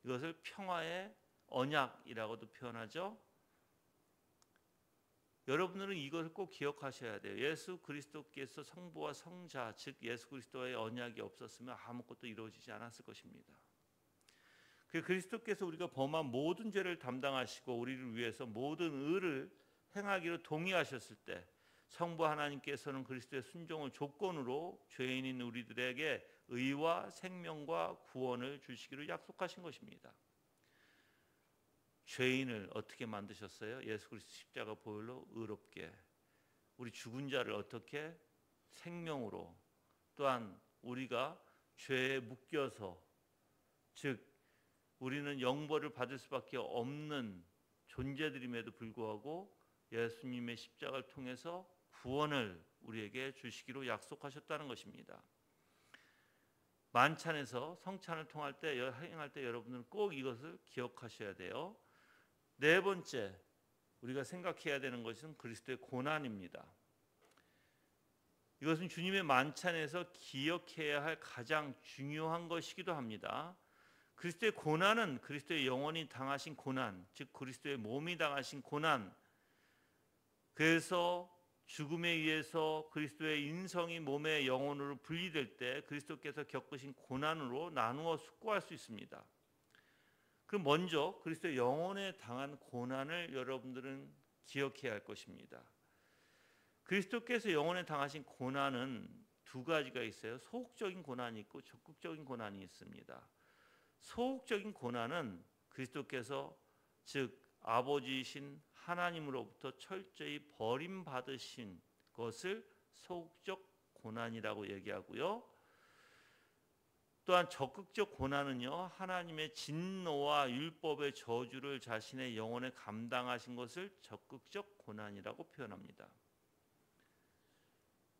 이것을 평화의 언약이라고도 표현하죠. 여러분들은 이것을 꼭 기억하셔야 돼요. 예수 그리스도께서 성부와 성자, 즉 예수 그리스도의 언약이 없었으면 아무것도 이루어지지 않았을 것입니다. 그리스도께서 우리가 범한 모든 죄를 담당하시고 우리를 위해서 모든 의를 행하기로 동의하셨을 때 성부 하나님께서는 그리스도의 순종을 조건으로 죄인인 우리들에게 의와 생명과 구원을 주시기로 약속하신 것입니다. 죄인을 어떻게 만드셨어요? 예수 그리스도 십자가 보혈로 의롭게. 우리 죽은 자를 어떻게? 생명으로. 또한 우리가 죄에 묶여서, 즉 우리는 영벌을 받을 수밖에 없는 존재들임에도 불구하고 예수님의 십자가를 통해서 구원을 우리에게 주시기로 약속하셨다는 것입니다. 만찬에서 성찬을 통할 때, 행할 때 여러분들은 꼭 이것을 기억하셔야 돼요. 네 번째 우리가 생각해야 되는 것은 그리스도의 고난입니다. 이것은 주님의 만찬에서 기억해야 할 가장 중요한 것이기도 합니다. 그리스도의 고난은 그리스도의 영혼이 당하신 고난, 즉 그리스도의 몸이 당하신 고난, 그래서 죽음에 의해서 그리스도의 인성이 몸의 영혼으로 분리될 때 그리스도께서 겪으신 고난으로 나누어 숙고할 수 있습니다. 그럼 먼저 그리스도의 영혼에 당한 고난을 여러분들은 기억해야 할 것입니다. 그리스도께서 영혼에 당하신 고난은 두 가지가 있어요. 소극적인 고난이 있고 적극적인 고난이 있습니다. 소극적인 고난은 그리스도께서 즉 아버지이신 하나님으로부터 철저히 버림받으신 것을 소극적 고난이라고 얘기하고요. 또한 적극적 고난은요, 하나님의 진노와 율법의 저주를 자신의 영혼에 감당하신 것을 적극적 고난이라고 표현합니다.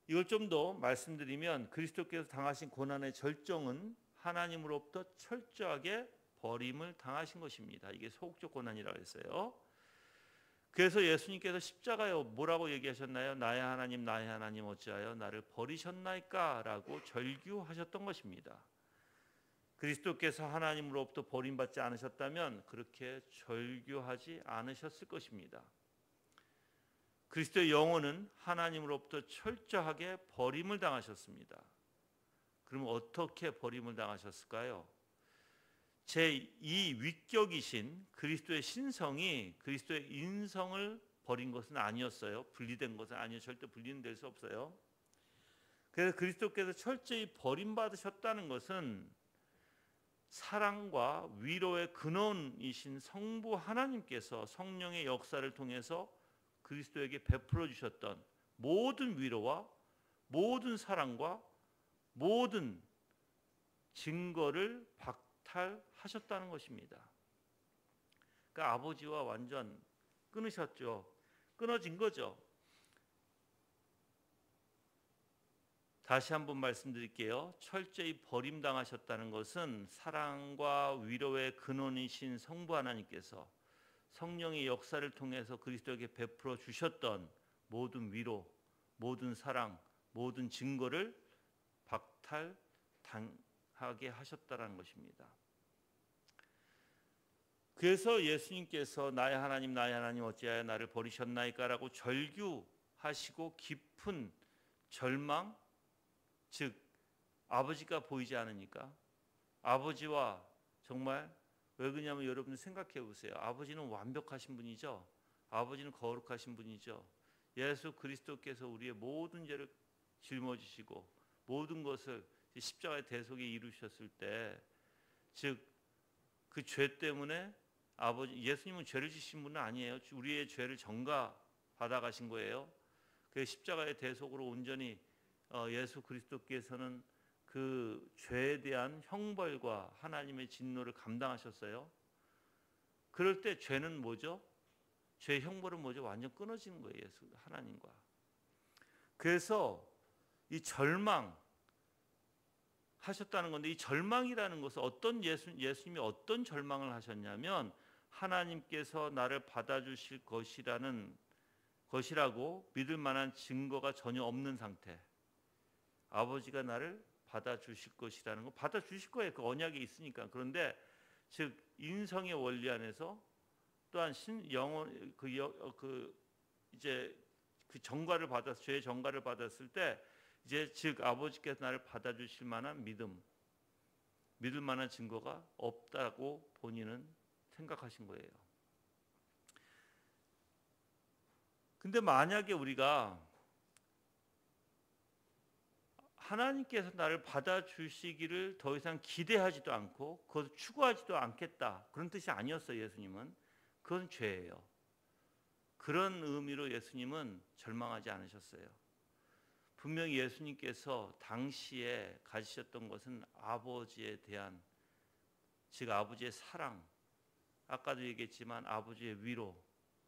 이걸 좀 더 말씀드리면 그리스도께서 당하신 고난의 절정은 하나님으로부터 철저하게 버림을 당하신 것입니다. 이게 소극적 고난이라고 했어요. 그래서 예수님께서 십자가에 뭐라고 얘기하셨나요? 나의 하나님 어찌하여 나를 버리셨나이까? 라고 절규하셨던 것입니다. 그리스도께서 하나님으로부터 버림받지 않으셨다면 그렇게 절규하지 않으셨을 것입니다. 그리스도의 영혼은 하나님으로부터 철저하게 버림을 당하셨습니다. 그럼 어떻게 버림을 당하셨을까요? 제2 위격이신 그리스도의 신성이 그리스도의 인성을 버린 것은 아니었어요. 분리된 것은 아니에요. 절대 분리는 될 수 없어요. 그래서 그리스도께서 철저히 버림받으셨다는 것은 사랑과 위로의 근원이신 성부 하나님께서 성령의 역사를 통해서 그리스도에게 베풀어 주셨던 모든 위로와 모든 사랑과 모든 증거를 박탈하셨다는 것입니다. 그러니까 아버지와 완전 끊으셨죠. 끊어진 거죠. 다시 한번 말씀드릴게요. 철저히 버림당하셨다는 것은 사랑과 위로의 근원이신 성부 하나님께서 성령의 역사를 통해서 그리스도에게 베풀어 주셨던 모든 위로, 모든 사랑, 모든 증거를 박탈당하게 하셨다는 것입니다. 그래서 예수님께서 나의 하나님 어찌하여 나를 버리셨나이까 라고 절규하시고 깊은 절망, 즉 아버지가 보이지 않으니까 아버지와 정말 왜 그러냐면 여러분 생각해 보세요. 아버지는 완벽하신 분이죠. 아버지는 거룩하신 분이죠. 예수 그리스도께서 우리의 모든 죄를 짊어지시고 모든 것을 십자가의 대속에 이루셨을 때, 즉 그 죄 때문에 예수님은 죄를 지신 분은 아니에요. 우리의 죄를 전가 받아가신 거예요. 그 십자가의 대속으로 온전히 예수 그리스도께서는 그 죄에 대한 형벌과 하나님의 진노를 감당하셨어요. 그럴 때 죄는 뭐죠? 죄의 형벌은 뭐죠? 완전 끊어지는 거예요. 예수 하나님과. 그래서 이 절망 하셨다는 건데, 이 절망이라는 것은 예수님이 어떤 절망을 하셨냐면 하나님께서 나를 받아주실 것이라고 믿을 만한 증거가 전혀 없는 상태. 아버지가 나를 받아주실 것이라는 거, 받아주실 거예요. 그 언약이 있으니까. 그런데 즉 인성의 원리 안에서 또한 이제 그 정과를 받아서 죄의 정과를 받았을 때 이제 즉 아버지께서 나를 받아주실 만한 믿을 만한 증거가 없다고 본인은 생각하신 거예요. 근데 만약에 우리가 하나님께서 나를 받아주시기를 더 이상 기대하지도 않고 그것을 추구하지도 않겠다, 그런 뜻이 아니었어요. 예수님은 그건 죄예요. 그런 의미로 예수님은 절망하지 않으셨어요. 분명히 예수님께서 당시에 가지셨던 것은 아버지에 대한, 즉 아버지의 사랑, 아까도 얘기했지만 아버지의 위로,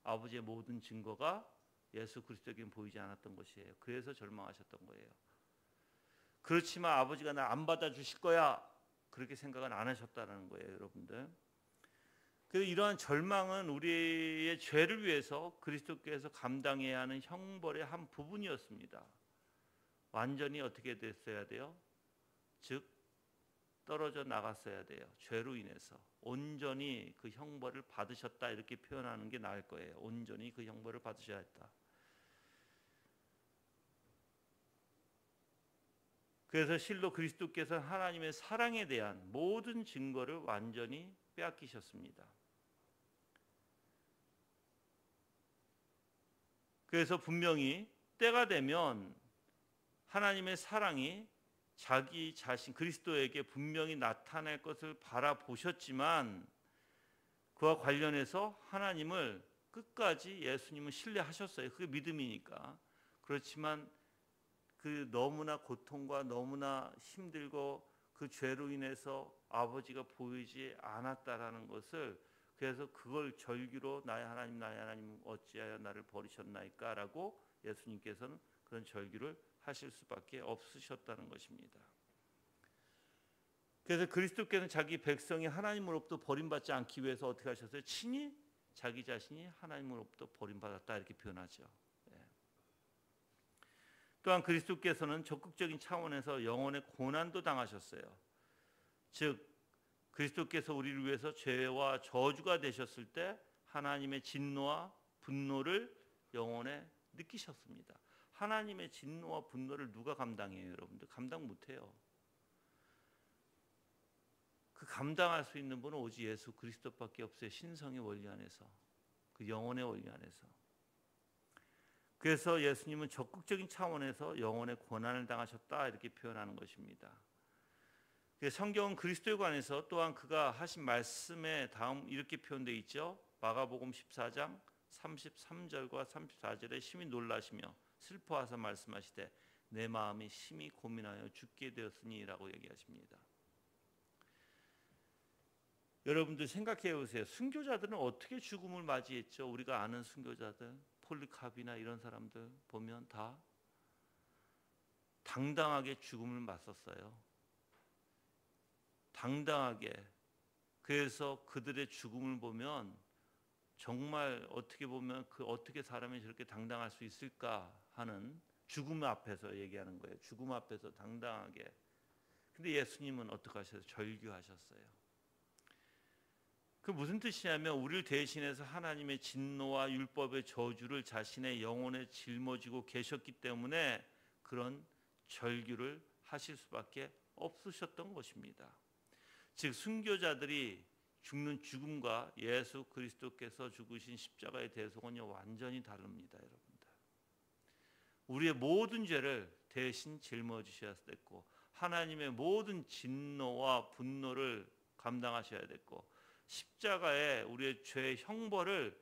아버지의 모든 증거가 예수 그리스도에게는 보이지 않았던 것이에요. 그래서 절망하셨던 거예요. 그렇지만 아버지가 나 안 받아주실 거야, 그렇게 생각은 안 하셨다는 거예요, 여러분들. 그래서 이러한 절망은 우리의 죄를 위해서 그리스도께서 감당해야 하는 형벌의 한 부분이었습니다. 완전히 어떻게 됐어야 돼요? 즉 떨어져 나갔어야 돼요. 죄로 인해서 온전히 그 형벌을 받으셨다, 이렇게 표현하는 게 나을 거예요. 온전히 그 형벌을 받으셔야 했다. 그래서 실로 그리스도께서 하나님의 사랑에 대한 모든 증거를 완전히 빼앗기셨습니다. 그래서 분명히 때가 되면 하나님의 사랑이 자기 자신 그리스도에게 분명히 나타날 것을 바라보셨지만 그와 관련해서 하나님을 끝까지 예수님은 신뢰하셨어요. 그게 믿음이니까. 그렇지만 그 너무나 고통과 너무나 힘들고 그 죄로 인해서 아버지가 보이지 않았다라는 것을, 그래서 그걸 절규로 나의 하나님 어찌하여 나를 버리셨나이까 라고 예수님께서는 그런 절규를 하실 수밖에 없으셨다는 것입니다. 그래서 그리스도께서는 자기 백성이 하나님으로부터 버림받지 않기 위해서 어떻게 하셨어요? 친히 자기 자신이 하나님으로부터 버림받았다, 이렇게 표현하죠. 또한 그리스도께서는 적극적인 차원에서 영혼의 고난도 당하셨어요. 즉 그리스도께서 우리를 위해서 죄와 저주가 되셨을 때 하나님의 진노와 분노를 영혼에 느끼셨습니다. 하나님의 진노와 분노를 누가 감당해요, 여러분들? 감당 못해요. 그 감당할 수 있는 분은 오직 예수 그리스도밖에 없어요. 신성의 원리 안에서, 그 영혼의 원리 안에서. 그래서 예수님은 적극적인 차원에서 영혼의 고난을 당하셨다, 이렇게 표현하는 것입니다. 성경은 그리스도에 관해서 또한 그가 하신 말씀에 다음 이렇게 표현되어 있죠. 마가복음 14장 33절과 34절에 심히 놀라시며 슬퍼하사 말씀하시되 내 마음이 심히 고민하여 죽게 되었으니 라고 얘기하십니다. 여러분들 생각해 보세요. 순교자들은 어떻게 죽음을 맞이했죠? 우리가 아는 순교자들, 폴리카비나 이런 사람들 보면 다 당당하게 죽음을 맞섰어요. 당당하게. 그래서 그들의 죽음을 보면 정말 어떻게 보면 어떻게 사람이 저렇게 당당할 수 있을까 하는, 죽음 앞에서 얘기하는 거예요. 죽음 앞에서 당당하게. 근데 예수님은 어떻게 하셨어요? 절규하셨어요. 그 무슨 뜻이냐면 우리를 대신해서 하나님의 진노와 율법의 저주를 자신의 영혼에 짊어지고 계셨기 때문에 그런 절규를 하실 수밖에 없으셨던 것입니다. 즉 순교자들이 죽는 죽음과 예수 그리스도께서 죽으신 십자가의 대속은요 완전히 다릅니다. 여러분들, 우리의 모든 죄를 대신 짊어지셔야 됐고 하나님의 모든 진노와 분노를 감당하셔야 됐고 십자가에 우리의 죄의 형벌을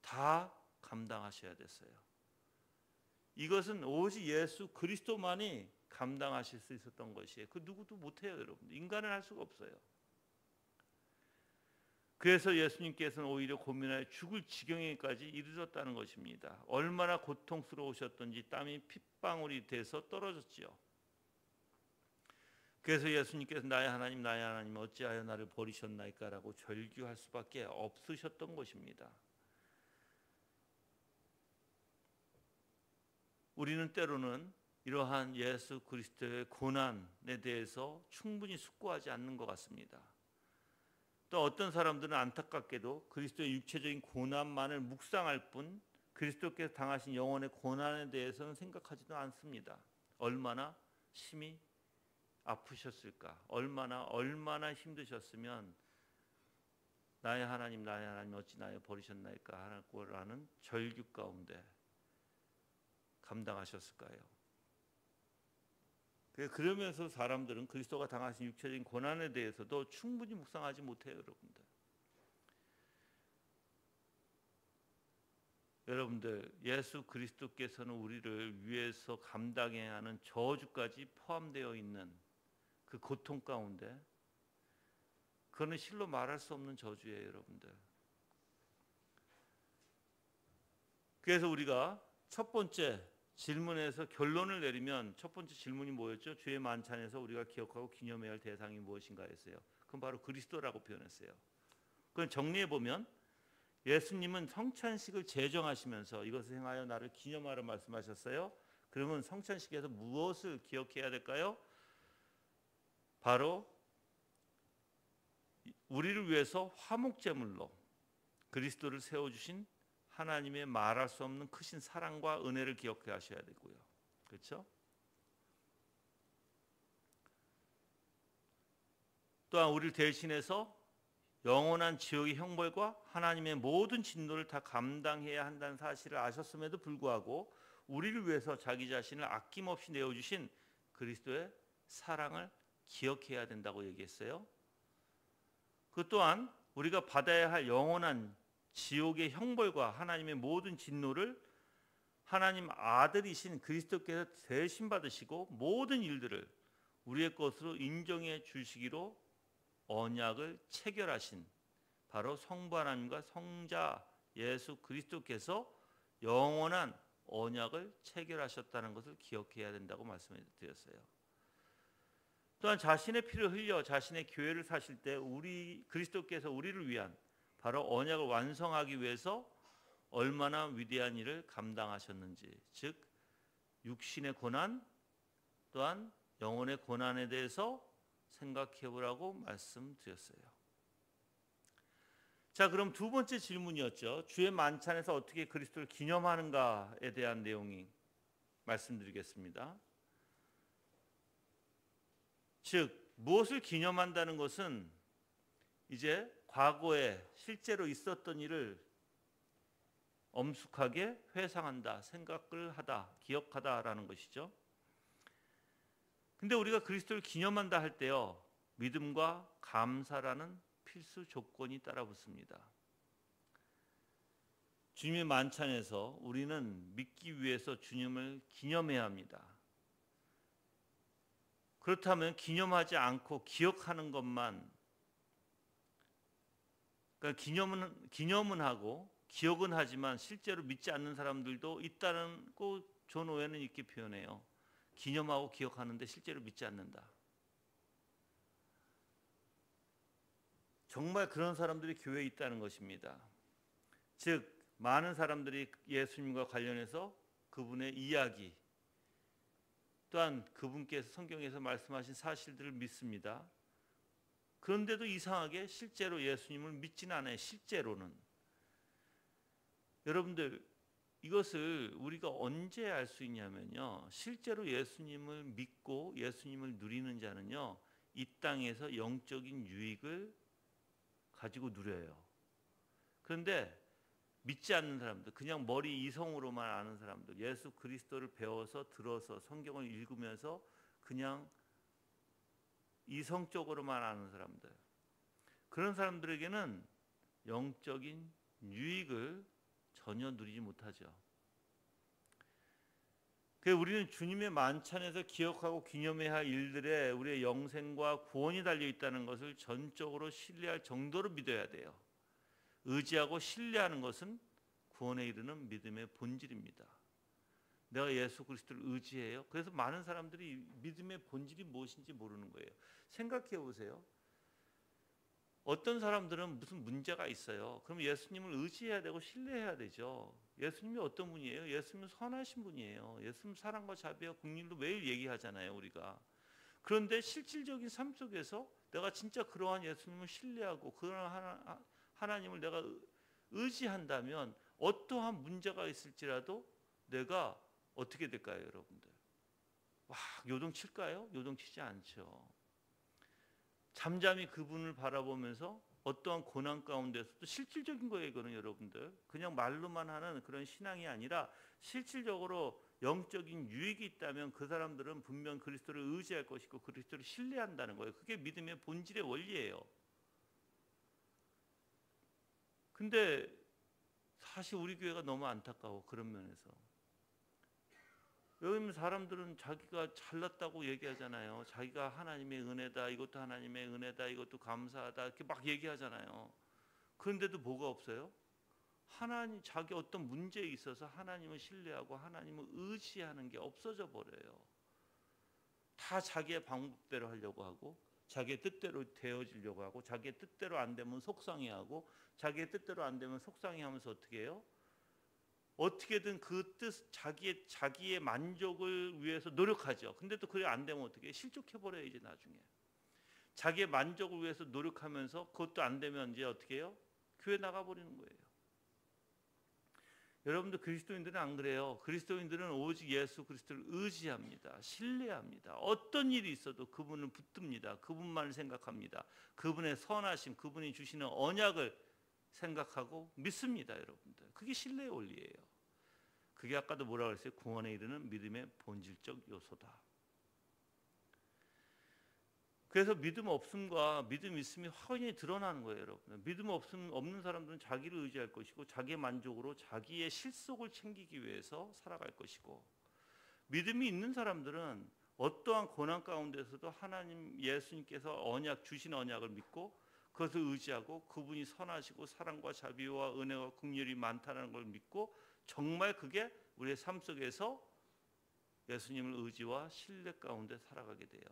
다 감당하셔야 됐어요. 이것은 오직 예수 그리스도만이 감당하실 수 있었던 것이에요. 그 누구도 못해요. 여러분, 인간은 할 수가 없어요. 그래서 예수님께서는 오히려 고민하여 죽을 지경에까지 이르렀다는 것입니다. 얼마나 고통스러우셨던지 땀이 핏방울이 돼서 떨어졌지요. 그래서 예수님께서 나의 하나님 나의 하나님 어찌하여 나를 버리셨나이까 라고 절규할 수밖에 없으셨던 것입니다. 우리는 때로는 이러한 예수 그리스도의 고난에 대해서 충분히 숙고하지 않는 것 같습니다. 또 어떤 사람들은 안타깝게도 그리스도의 육체적인 고난만을 묵상할 뿐 그리스도께서 당하신 영혼의 고난에 대해서는 생각하지도 않습니다. 얼마나 심히 아프셨을까? 얼마나 힘드셨으면 나의 하나님 어찌 나를 버리셨나이까 하는 절규 가운데 감당하셨을까요? 그러면서 사람들은 그리스도가 당하신 육체적인 고난에 대해서도 충분히 묵상하지 못해요. 여러분들 예수 그리스도께서는 우리를 위해서 감당해야 하는 저주까지 포함되어 있는 그 고통 가운데, 그거는 실로 말할 수 없는 저주예요. 여러분들, 그래서 우리가 첫 번째 질문에서 결론을 내리면 첫 번째 질문이 뭐였죠? 주의 만찬에서 우리가 기억하고 기념해야 할 대상이 무엇인가 했어요. 그건 바로 그리스도라고 표현했어요. 그건 정리해 보면 예수님은 성찬식을 제정하시면서 이것을 행하여 나를 기념하라 말씀하셨어요. 그러면 성찬식에서 무엇을 기억해야 될까요? 바로 우리를 위해서 화목제물로 그리스도를 세워주신 하나님의 말할 수 없는 크신 사랑과 은혜를 기억해 하셔야 되고요. 그렇죠? 또한 우리를 대신해서 영원한 지옥의 형벌과 하나님의 모든 진노를 다 감당해야 한다는 사실을 아셨음에도 불구하고 우리를 위해서 자기 자신을 아낌없이 내어주신 그리스도의 사랑을 기억해야 된다고 얘기했어요. 그 또한 우리가 받아야 할 영원한 지옥의 형벌과 하나님의 모든 진노를 하나님 아들이신 그리스도께서 대신 받으시고 모든 일들을 우리의 것으로 인정해 주시기로 언약을 체결하신 바로 성부 하나님과 성자 예수 그리스도께서 영원한 언약을 체결하셨다는 것을 기억해야 된다고 말씀을 드렸어요. 또한 자신의 피를 흘려 자신의 교회를 사실 때 그리스도께서 우리를 위한 바로 언약을 완성하기 위해서 얼마나 위대한 일을 감당하셨는지, 즉 육신의 고난 또한 영혼의 고난에 대해서 생각해 보라고 말씀드렸어요. 자, 그럼 두 번째 질문이었죠. 주의 만찬에서 어떻게 그리스도를 기념하는가에 대한 내용이 말씀드리겠습니다. 즉 무엇을 기념한다는 것은 이제 과거에 실제로 있었던 일을 엄숙하게 회상한다, 생각을 하다, 기억하다라는 것이죠. 근데 우리가 그리스도를 기념한다 할 때요, 믿음과 감사라는 필수 조건이 따라붙습니다. 주님의 만찬에서 우리는 믿기 위해서 주님을 기념해야 합니다. 그렇다면 기념하지 않고 기억하는 것만, 그러니까 기념은 하고 기억은 하지만 실제로 믿지 않는 사람들도 있다는 거 존 오웬은 이렇게 표현해요. 기념하고 기억하는데 실제로 믿지 않는다. 정말 그런 사람들이 교회에 있다는 것입니다. 즉 많은 사람들이 예수님과 관련해서 그분의 이야기 또한 그분께서 성경에서 말씀하신 사실들을 믿습니다. 그런데도 이상하게 실제로 예수님을 믿지는 않아요. 실제로는. 여러분들 이것을 우리가 언제 알 수 있냐면요. 실제로 예수님을 믿고 예수님을 누리는 자는요. 이 땅에서 영적인 유익을 가지고 누려요. 그런데 믿지 않는 사람들, 그냥 머리 이성으로만 아는 사람들, 예수 그리스도를 배워서 들어서 성경을 읽으면서 그냥 이성적으로만 아는 사람들, 그런 사람들에게는 영적인 유익을 전혀 누리지 못하죠. 그래서 우리는 주님의 만찬에서 기억하고 기념해야 할 일들에 우리의 영생과 구원이 달려 있다는 것을 전적으로 신뢰할 정도로 믿어야 돼요. 의지하고 신뢰하는 것은 구원에 이르는 믿음의 본질입니다. 내가 예수 그리스도를 의지해요. 그래서 많은 사람들이 믿음의 본질이 무엇인지 모르는 거예요. 생각해 보세요. 어떤 사람들은 무슨 문제가 있어요. 그럼 예수님을 의지해야 되고 신뢰해야 되죠. 예수님이 어떤 분이에요? 예수님은 선하신 분이에요. 예수님 사랑과 자비와 긍휼로 매일 얘기하잖아요, 우리가. 그런데 실질적인 삶 속에서 내가 진짜 그러한 예수님을 신뢰하고 그러한 하나님을 내가 의지한다면 어떠한 문제가 있을지라도 내가 어떻게 될까요, 여러분들? 와, 요동칠까요? 요동치지 않죠. 잠잠히 그분을 바라보면서 어떠한 고난 가운데서도 실질적인 거예요, 이거는 여러분들. 그냥 말로만 하는 그런 신앙이 아니라 실질적으로 영적인 유익이 있다면 그 사람들은 분명 그리스도를 의지할 것이고 그리스도를 신뢰한다는 거예요. 그게 믿음의 본질의 원리예요. 근데 사실 우리 교회가 너무 안타까워, 그런 면에서. 요즘 사람들은 자기가 잘났다고 얘기하잖아요. 자기가 하나님의 은혜다, 이것도 하나님의 은혜다, 이것도 감사하다, 이렇게 막 얘기하잖아요. 그런데도 뭐가 없어요? 하나님, 자기 어떤 문제에 있어서 하나님을 신뢰하고 하나님을 의지하는 게 없어져 버려요. 다 자기의 방법대로 하려고 하고, 자기의 뜻대로 되어지려고 하고, 자기의 뜻대로 안 되면 속상해하고, 자기의 뜻대로 안 되면 속상해하면서 어떻게 해요? 어떻게든 그 뜻, 자기의 만족을 위해서 노력하죠. 근데 또 그게 안 되면 어떻게 해요? 실족해버려요, 이제 나중에. 자기의 만족을 위해서 노력하면서 그것도 안 되면 이제 어떻게 해요? 교회 나가버리는 거예요. 여러분들 그리스도인들은 안 그래요. 그리스도인들은 오직 예수 그리스도를 의지합니다. 신뢰합니다. 어떤 일이 있어도 그분을 붙듭니다. 그분만을 생각합니다. 그분의 선하심, 그분이 주시는 언약을 생각하고 믿습니다, 여러분들. 그게 신뢰의 원리예요. 그게 아까도 뭐라고 그랬어요? 구원에 이르는 믿음의 본질적 요소다. 그래서 믿음 없음과 믿음 있음이 확연히 드러나는 거예요, 여러분. 믿음 없는 사람들은 자기를 의지할 것이고 자기의 만족으로 자기의 실속을 챙기기 위해서 살아갈 것이고, 믿음이 있는 사람들은 어떠한 고난 가운데서도 하나님 예수님께서 주신 언약을 믿고 그것을 의지하고 그분이 선하시고 사랑과 자비와 은혜와 긍휼이 많다는 걸 믿고 정말 그게 우리의 삶 속에서 예수님을 의지와 신뢰 가운데 살아가게 돼요.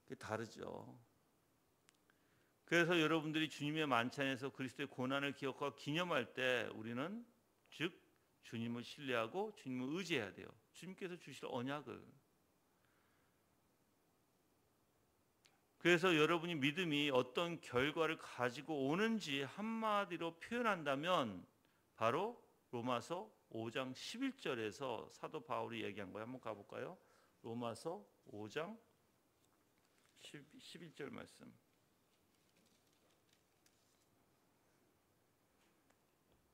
그게 다르죠. 그래서 여러분들이 주님의 만찬에서 그리스도의 고난을 기억하고 기념할 때 우리는 즉 주님을 신뢰하고 주님을 의지해야 돼요. 주님께서 주실 언약을. 그래서 여러분이 믿음이 어떤 결과를 가지고 오는지 한마디로 표현한다면 바로 로마서 5장 11절에서 사도 바울이 얘기한 거예요. 한번 가볼까요? 로마서 5장 11절 말씀.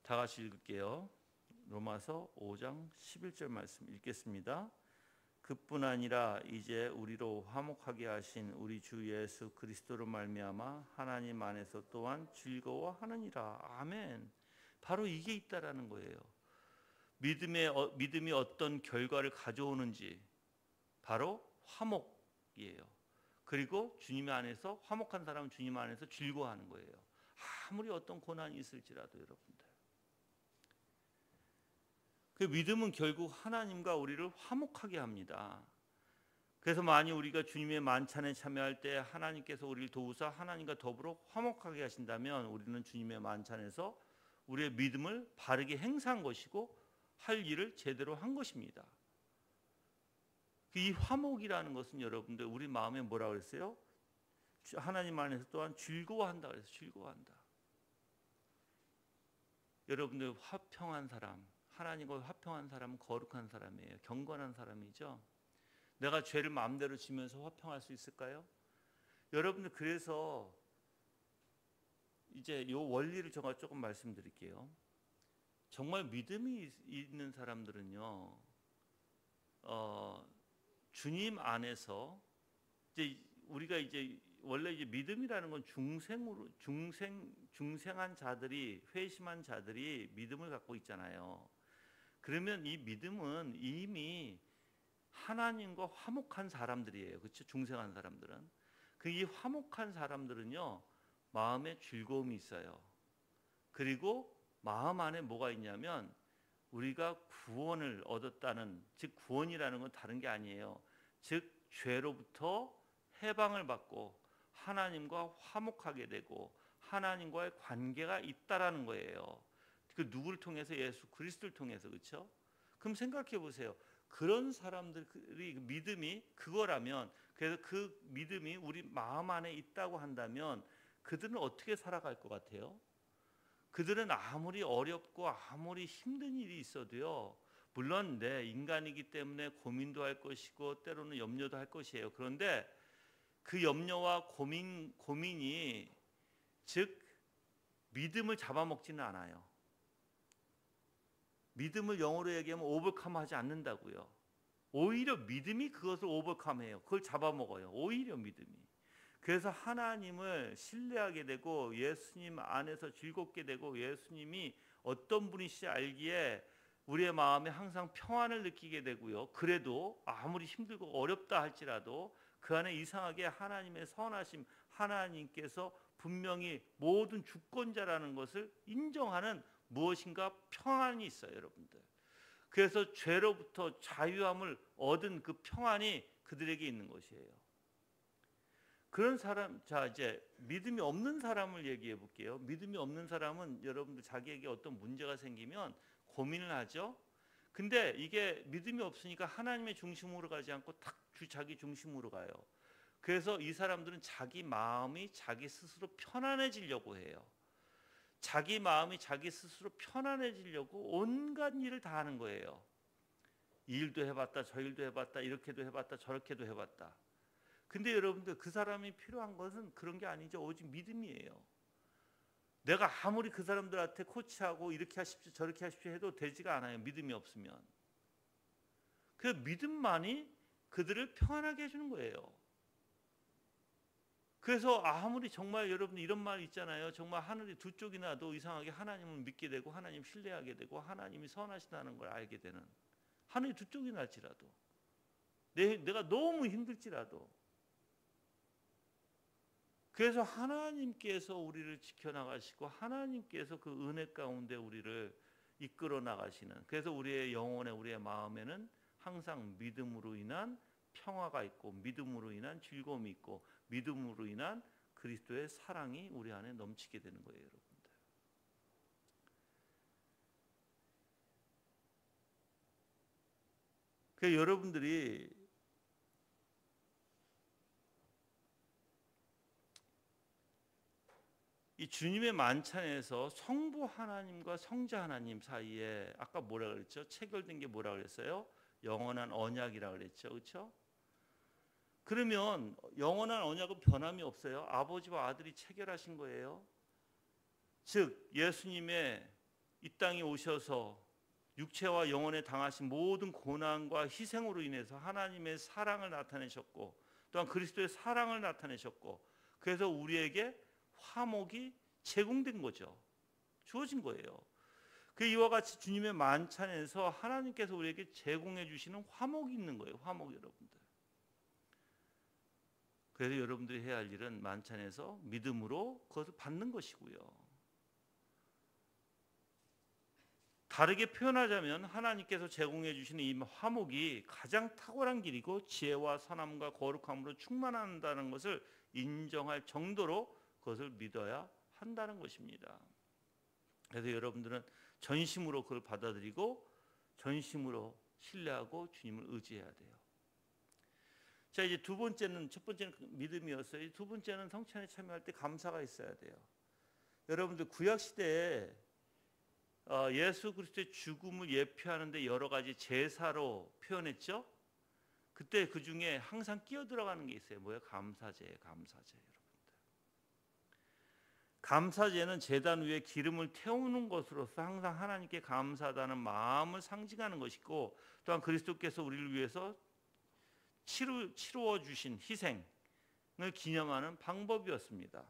다 같이 읽을게요. 로마서 5장 11절 말씀 읽겠습니다. 그뿐 아니라 이제 우리로 화목하게 하신 우리 주 예수 그리스도로 말미암아 하나님 안에서 또한 즐거워하느니라. 아멘. 바로 이게 있다라는 거예요. 믿음이 어떤 결과를 가져오는지 바로 화목이에요. 그리고 주님 안에서 화목한 사람은 주님 안에서 즐거워하는 거예요. 아무리 어떤 고난이 있을지라도 여러분들. 그 믿음은 결국 하나님과 우리를 화목하게 합니다. 그래서 만약 우리가 주님의 만찬에 참여할 때 하나님께서 우리를 도우사 하나님과 더불어 화목하게 하신다면 우리는 주님의 만찬에서 우리의 믿음을 바르게 행사한 것이고 할 일을 제대로 한 것입니다. 이 화목이라는 것은 여러분들 우리 마음에 뭐라고 그랬어요? 하나님 안에서 또한 즐거워한다 그래서 즐거워한다. 여러분들 화평한 사람, 하나님과 화평한 사람은 거룩한 사람이에요. 경건한 사람이죠. 내가 죄를 마음대로 지면서 화평할 수 있을까요? 여러분들 그래서 이제 이 원리를 제가 조금 말씀드릴게요. 정말 믿음이 있는 사람들은요, 주님 안에서 이제 우리가 이제 원래 이제 믿음이라는 건 중생한 자들이 회심한 자들이 믿음을 갖고 있잖아요. 그러면 이 믿음은 이미 하나님과 화목한 사람들이에요. 그렇죠? 중생한 사람들은. 그 이 화목한 사람들은요, 마음에 즐거움이 있어요. 그리고 마음 안에 뭐가 있냐면 우리가 구원을 얻었다는, 즉 구원이라는 건 다른 게 아니에요. 즉 죄로부터 해방을 받고 하나님과 화목하게 되고 하나님과의 관계가 있다라는 거예요. 그 누구를 통해서? 예수 그리스도를 통해서. 그렇죠? 그럼 생각해 보세요. 그런 사람들이 믿음이 그거라면, 그래서 그 믿음이 우리 마음 안에 있다고 한다면 그들은 어떻게 살아갈 것 같아요? 그들은 아무리 어렵고 아무리 힘든 일이 있어도요, 물론 내 인간이기 때문에 고민도 할 것이고 때로는 염려도 할 것이에요. 그런데 그 염려와 고민이 즉 믿음을 잡아먹지는 않아요. 믿음을 영어로 얘기하면 오버컴하지 않는다고요. 오히려 믿음이 그것을 오버컴해요. 그걸 잡아먹어요. 오히려 믿음이. 그래서 하나님을 신뢰하게 되고 예수님 안에서 즐겁게 되고 예수님이 어떤 분이시지 알기에 우리의 마음에 항상 평안을 느끼게 되고요. 그래도 아무리 힘들고 어렵다 할지라도 그 안에 이상하게 하나님의 선하심, 하나님께서 분명히 모든 주권자라는 것을 인정하는 무엇인가 평안이 있어요, 여러분들. 그래서 죄로부터 자유함을 얻은 그 평안이 그들에게 있는 것이에요. 그런 사람, 자 이제 믿음이 없는 사람을 얘기해 볼게요. 믿음이 없는 사람은 여러분들 자기에게 어떤 문제가 생기면 고민을 하죠. 근데 이게 믿음이 없으니까 하나님의 중심으로 가지 않고 딱 자기 중심으로 가요. 그래서 이 사람들은 자기 마음이 자기 스스로 편안해지려고 해요. 자기 마음이 자기 스스로 편안해지려고 온갖 일을 다 하는 거예요. 이 일도 해봤다, 저 일도 해봤다, 이렇게도 해봤다, 저렇게도 해봤다. 근데 여러분들 그 사람이 필요한 것은 그런 게 아니죠. 오직 믿음이에요. 내가 아무리 그 사람들한테 코치하고 이렇게 하십시오, 저렇게 하십시오 해도 되지가 않아요. 믿음이 없으면. 그 믿음만이 그들을 평안하게 해주는 거예요. 그래서 아무리 정말 여러분 이런 말 있잖아요. 정말 하늘이 두 쪽이 나도 이상하게 하나님을 믿게 되고 하나님 신뢰하게 되고 하나님이 선하시다는 걸 알게 되는, 하늘이 두 쪽이 날지라도 내가 너무 힘들지라도. 그래서 하나님께서 우리를 지켜나가시고 하나님께서 그 은혜 가운데 우리를 이끌어 나가시는, 그래서 우리의 영혼에 우리의 마음에는 항상 믿음으로 인한 평화가 있고 믿음으로 인한 즐거움이 있고 믿음으로 인한 그리스도의 사랑이 우리 안에 넘치게 되는 거예요, 여러분들. 그래서 여러분들이 이 주님의 만찬에서 성부 하나님과 성자 하나님 사이에 아까 뭐라 그랬죠? 체결된 게 뭐라 그랬어요? 영원한 언약이라 그랬죠, 그렇죠? 그러면 영원한 언약은 변함이 없어요. 아버지와 아들이 체결하신 거예요. 즉 예수님의 이 땅에 오셔서 육체와 영혼에 당하신 모든 고난과 희생으로 인해서 하나님의 사랑을 나타내셨고 또한 그리스도의 사랑을 나타내셨고, 그래서 우리에게 화목이 제공된 거죠. 주어진 거예요. 그 이와 같이 주님의 만찬에서 하나님께서 우리에게 제공해 주시는 화목이 있는 거예요. 화목, 여러분들. 그래서 여러분들이 해야 할 일은 만찬에서 믿음으로 그것을 받는 것이고요. 다르게 표현하자면 하나님께서 제공해 주시는 이 화목이 가장 탁월한 길이고 지혜와 선함과 거룩함으로 충만한다는 것을 인정할 정도로 그것을 믿어야 한다는 것입니다. 그래서 여러분들은 전심으로 그걸 받아들이고 전심으로 신뢰하고 주님을 의지해야 돼요. 자, 이제 두 번째는, 첫 번째는 믿음이었어요. 두 번째는 성찬에 참여할 때 감사가 있어야 돼요. 여러분들 구약 시대에 예수 그리스도의 죽음을 예표하는데 여러 가지 제사로 표현했죠. 그때 그 중에 항상 끼어 들어가는 게 있어요. 뭐예요? 감사제예요. 감사제. 여러분들, 감사제는 제단 위에 기름을 태우는 것으로서 항상 하나님께 감사하다는 마음을 상징하는 것이고, 또한 그리스도께서 우리를 위해서 치루어 주신 희생을 기념하는 방법이었습니다.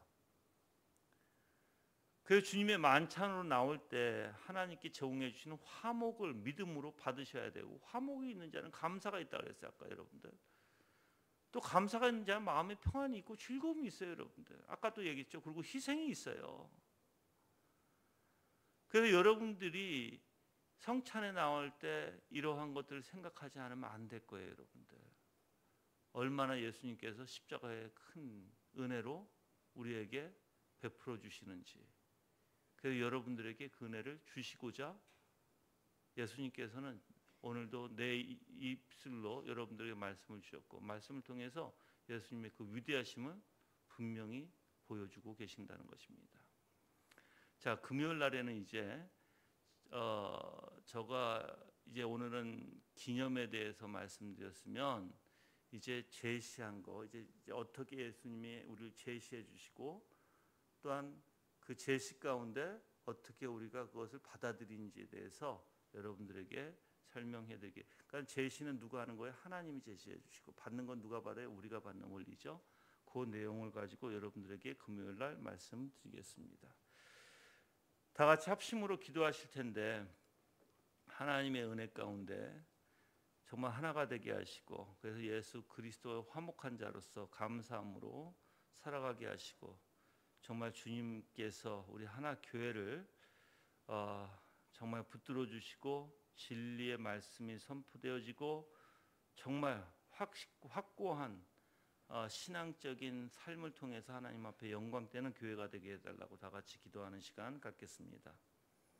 그래서 주님의 만찬으로 나올 때 하나님께 제공해 주시는 화목을 믿음으로 받으셔야 되고, 화목이 있는 자는 감사가 있다고 그랬어요. 아까 여러분들, 또 감사가 있는 자는 마음에 평안이 있고 즐거움이 있어요. 여러분들, 아까 또 얘기했죠. 그리고 희생이 있어요. 그래서 여러분들이 성찬에 나올 때 이러한 것들을 생각하지 않으면 안 될 거예요. 여러분들, 얼마나 예수님께서 십자가의 큰 은혜로 우리에게 베풀어 주시는지. 그래서 여러분들에게 그 은혜를 주시고자 예수님께서는 오늘도 내 입술로 여러분들에게 말씀을 주셨고, 말씀을 통해서 예수님의 그 위대하심을 분명히 보여주고 계신다는 것입니다. 자, 금요일 날에는 이제 제가 이제 오늘은 기념에 대해서 말씀드렸으면, 이제 제시한 거, 이제 어떻게 예수님이 우리를 제시해 주시고, 또한 그 제시 가운데 어떻게 우리가 그것을 받아들이는지에 대해서 여러분들에게 설명해 드리게. 그러니까 제시는 누가 하는 거예요? 하나님이 제시해 주시고, 받는 건 누가 받아요? 우리가 받는 원리죠. 그 내용을 가지고 여러분들에게 금요일 날 말씀드리겠습니다. 다 같이 합심으로 기도하실 텐데, 하나님의 은혜 가운데 정말 하나가 되게 하시고, 그래서 예수 그리스도의 화목한 자로서 감사함으로 살아가게 하시고, 정말 주님께서 우리 하나 교회를 정말 붙들어 주시고, 진리의 말씀이 선포되어지고 정말 확고한 신앙적인 삶을 통해서 하나님 앞에 영광되는 교회가 되게 해달라고 다 같이 기도하는 시간 갖겠습니다.